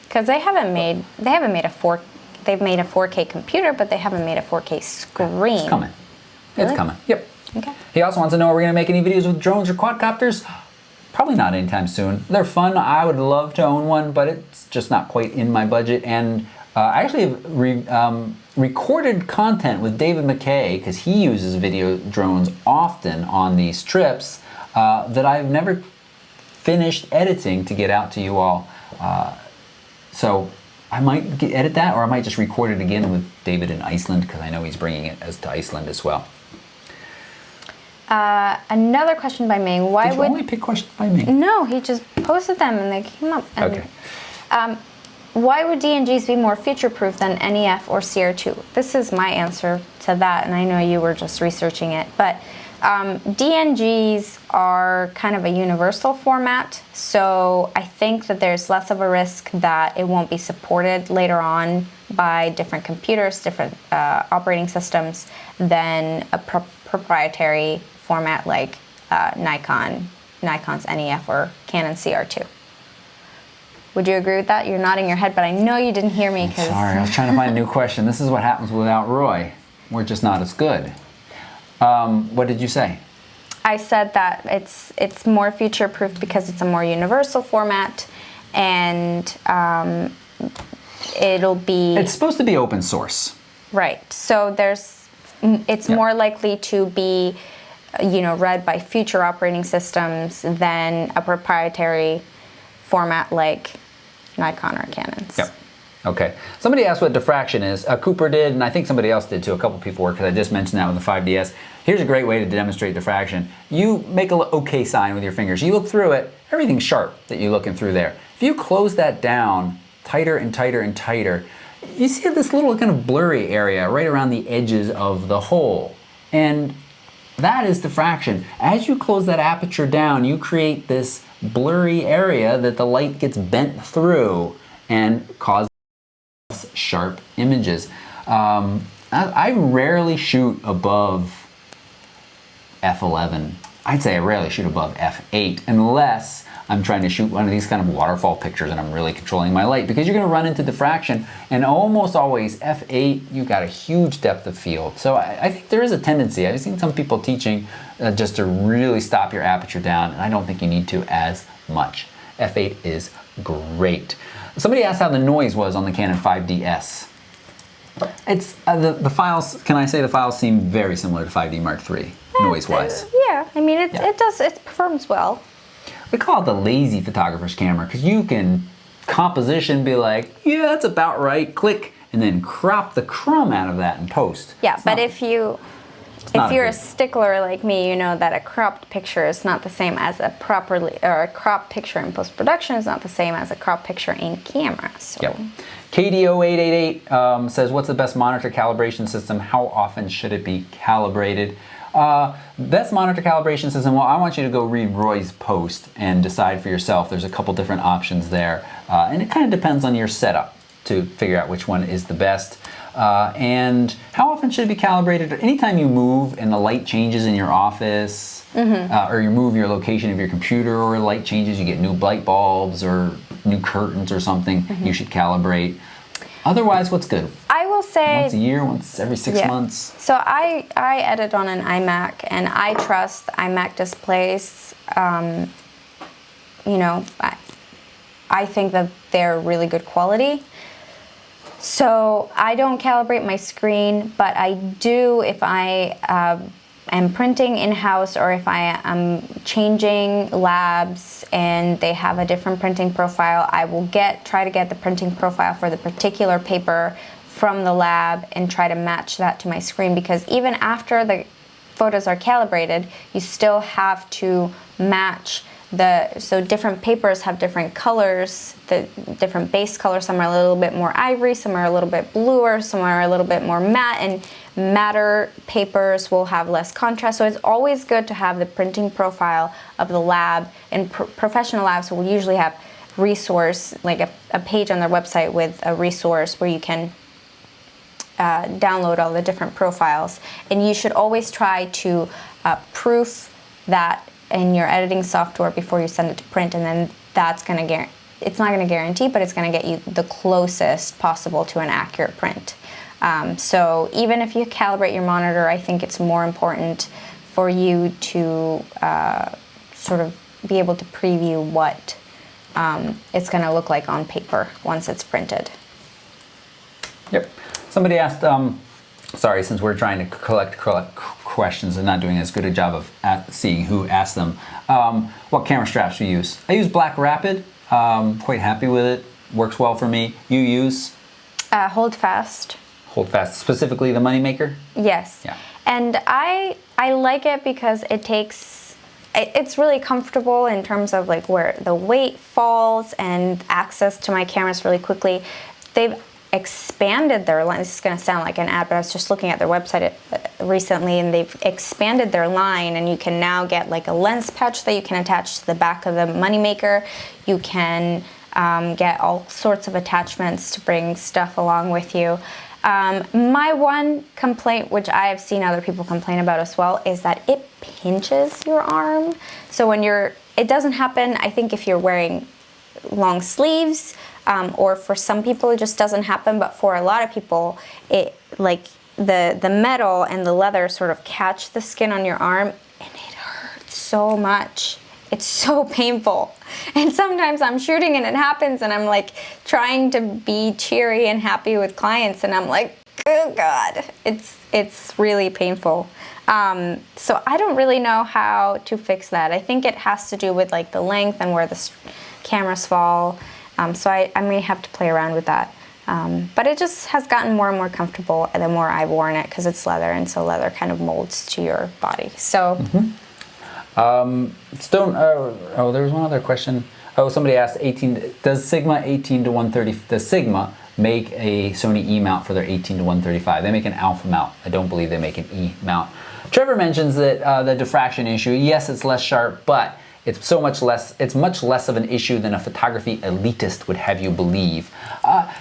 Because they've made a 4K computer, but they haven't made a 4K screen. It's coming. Really? It's coming. Yep. Okay. He also wants to know, are we going to make any videos with drones or quadcopters? Probably not anytime soon. They're fun. I would love to own one, but it's just not quite in my budget. And I actually have recorded content with David McKay, because he uses video drones often on these trips, that I've never finished editing to get out to you all. So I might edit that, or I might just record it again with David in Iceland, because I know he's bringing it to Iceland as well. Another question by Ming. Why Did you would only pick questions by Ming? No, he just posted them and they came up. And, Okay. Why would DNGs be more future-proof than NEF or CR2? This is my answer to that, and I know you were just researching it, but DNGs are kind of a universal format, so I think that there's less of a risk that it won't be supported later on by different computers, different operating systems than a proprietary format like Nikon's NEF or Canon CR2. Would you agree with that? You're nodding your head, but I know you didn't hear me. Sorry, I was trying to find a new question. This is what happens without Roy. We're just not as good. What did you say? I said that it's more future-proof because it's a more universal format, and it'll be... It's supposed to be open source. Right. So it's more likely to be, read by future operating systems than a proprietary format like Nikon or Canon's. Yep. Okay. Somebody asked what diffraction is. Cooper did, and I think somebody else did too. A couple people were, because I just mentioned that with the 5DS. Here's a great way to demonstrate diffraction. You make a OK sign with your fingers. You look through it, everything's sharp that you're looking through there. If you close that down tighter and tighter and tighter, you see this little kind of blurry area right around the edges of the hole. And that is diffraction. As you close that aperture down, you create this blurry area that the light gets bent through and causes sharp images. I rarely shoot above f11. I'd say I rarely shoot above f8 unless I'm trying to shoot one of these kind of waterfall pictures and I'm really controlling my light, because you're going to run into diffraction, and almost always f8 you got a huge depth of field. So I think there is a tendency. I've seen some people teaching just to really stop your aperture down, and I don't think you need to as much. f8 is great. Somebody asked how the noise was on the Canon 5DS. It's the files. Can I say the files seem very similar to 5D Mark III noise-wise? Yeah, I mean it performs well. We call it the lazy photographer's camera, because you can composition, be like, yeah, that's about right, click, and then crop the crumb out of that in post. Yeah, but if you're a stickler like me, you know that a cropped picture is not the same as a cropped picture in post-production is not the same as a cropped picture in camera. So. Yep. KDO888 says, what's the best monitor calibration system? How often should it be calibrated? Best monitor calibration system, well, I want you to go read Roy's post and decide for yourself. There's a couple different options there. And it kind of depends on your setup to figure out which one is the best. And how often should it be calibrated? Anytime you move and the light changes in your office, or you move your location of your computer, or light changes, you get new light bulbs or new curtains or something, you should calibrate. Otherwise, what's good? I will say once a year, once every 6 months. So I edit on an iMac, and I trust iMac displays. I think that they're really good quality. So I don't calibrate my screen, but I do if I am printing in-house, or if I am changing labs and they have a different printing profile, I will try to get the printing profile for the particular paper from the lab and try to match that to my screen, because even after the photos are calibrated, you still have to match so different papers have different colors, the different base colors. Some are a little bit more ivory, some are a little bit bluer, some are a little bit more matte, and matter papers will have less contrast. So it's always good to have the printing profile of the lab, and professional labs will usually have resource, like a page on their website with a resource where you can download all the different profiles. And you should always try to proof that in your editing software before you send it to print, and then that's going to it's not going to guarantee, but it's going to get you the closest possible to an accurate print. So even if you calibrate your monitor, I think it's more important for you to sort of be able to preview what it's going to look like on paper once it's printed. Yep. Somebody asked, sorry, since we're trying to collect questions and not doing as good a job of seeing who asked them, what camera straps we use. I use Black Rapid, quite happy with it, works well for me. You use? Hold Fast. Hold Fast, specifically the Moneymaker? Yes. Yeah. And I like it because it's really comfortable in terms of like where the weight falls and access to my cameras really quickly. They've expanded their line. This is going to sound like an ad, but I was just looking at their website recently, and they've expanded their line, and you can now get like a lens pouch that you can attach to the back of the Moneymaker. You can get all sorts of attachments to bring stuff along with you. My one complaint, which I have seen other people complain about as well, is that it pinches your arm. So when it doesn't happen, I think, if you're wearing long sleeves, or for some people it just doesn't happen, but for a lot of people, it like the metal and the leather sort of catch the skin on your arm, and it hurts so much. It's so painful. And sometimes I'm shooting and it happens, and I'm like trying to be cheery and happy with clients, and I'm like, oh God, it's really painful. So I don't really know how to fix that. I think it has to do with like the length and where the cameras fall. So I may have to play around with that. But it just has gotten more and more comfortable the more I've worn it, because it's leather, and so leather kind of molds to your body. So. Mm-hmm. There was one other question. Oh, somebody asked, does Sigma 18 to 130, does Sigma make a Sony E mount for their 18 to 135? They make an alpha mount. I don't believe they make an E mount. Trevor mentions that the diffraction issue, yes, it's less sharp, but it's much less of an issue than a photography elitist would have you believe.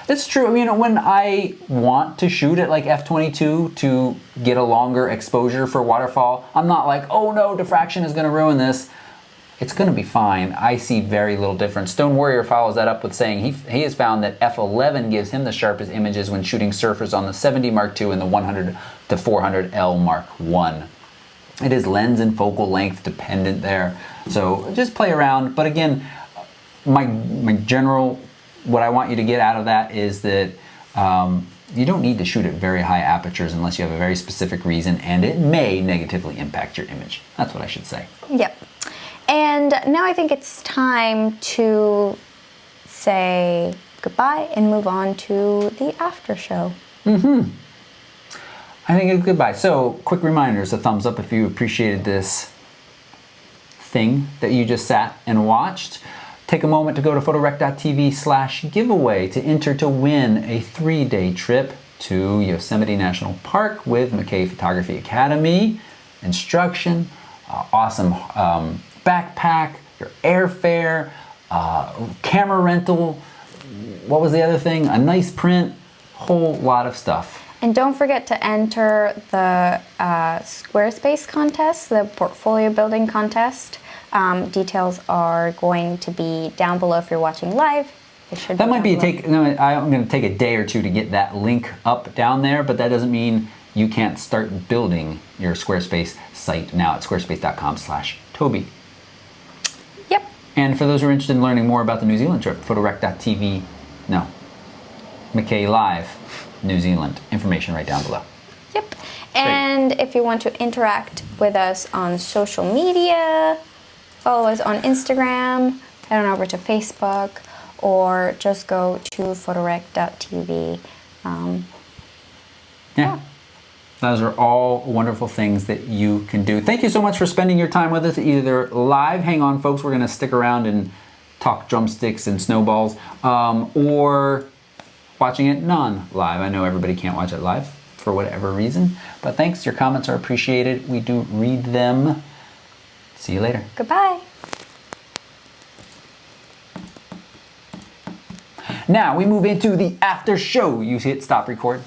That's true. I mean, when I want to shoot at like f/22 to get a longer exposure for waterfall, I'm not like, oh no, diffraction is going to ruin this. It's going to be fine. I see very little difference. Stone Warrior follows that up with saying he has found that f11 gives him the sharpest images when shooting surfers on the 70 Mark II and the 100 to 400L Mark I. It is lens and focal length dependent there. So just play around. But again, my general, what I want you to get out of that is that you don't need to shoot at very high apertures unless you have a very specific reason, and it may negatively impact your image. That's what I should say. Yep. And now I think it's time to say goodbye and move on to the after show. Mm-hmm. I think it's goodbye. So, quick reminders, a thumbs up if you appreciated this thing that you just sat and watched. Take a moment to go to photorec.tv/giveaway to enter to win a 3-day trip to Yosemite National Park with McKay Photography Academy. Instruction, awesome backpack, your airfare, camera rental, what was the other thing? A nice print, whole lot of stuff. And don't forget to enter the SquareSpace contest, the portfolio building contest. Details are going to be down below if you're watching live. That might be I'm going to take a day or two to get that link up down there, but that doesn't mean you can't start building your Squarespace site now at squarespace.com/Toby. Yep. And for those who are interested in learning more about the New Zealand trip, photorec.tv, McKay Live, New Zealand. Information right down below. Yep. And if you want to interact with us on social media, follow us on Instagram, head on over to Facebook, or just go to photorec.tv. Yeah. Those are all wonderful things that you can do. Thank you so much for spending your time with us, either live, hang on folks, we're gonna stick around and talk drumsticks and snowballs, or watching it non-live. I know everybody can't watch it live for whatever reason, but thanks, your comments are appreciated. We do read them. See you later. Goodbye. Now we move into the after show. You hit stop record.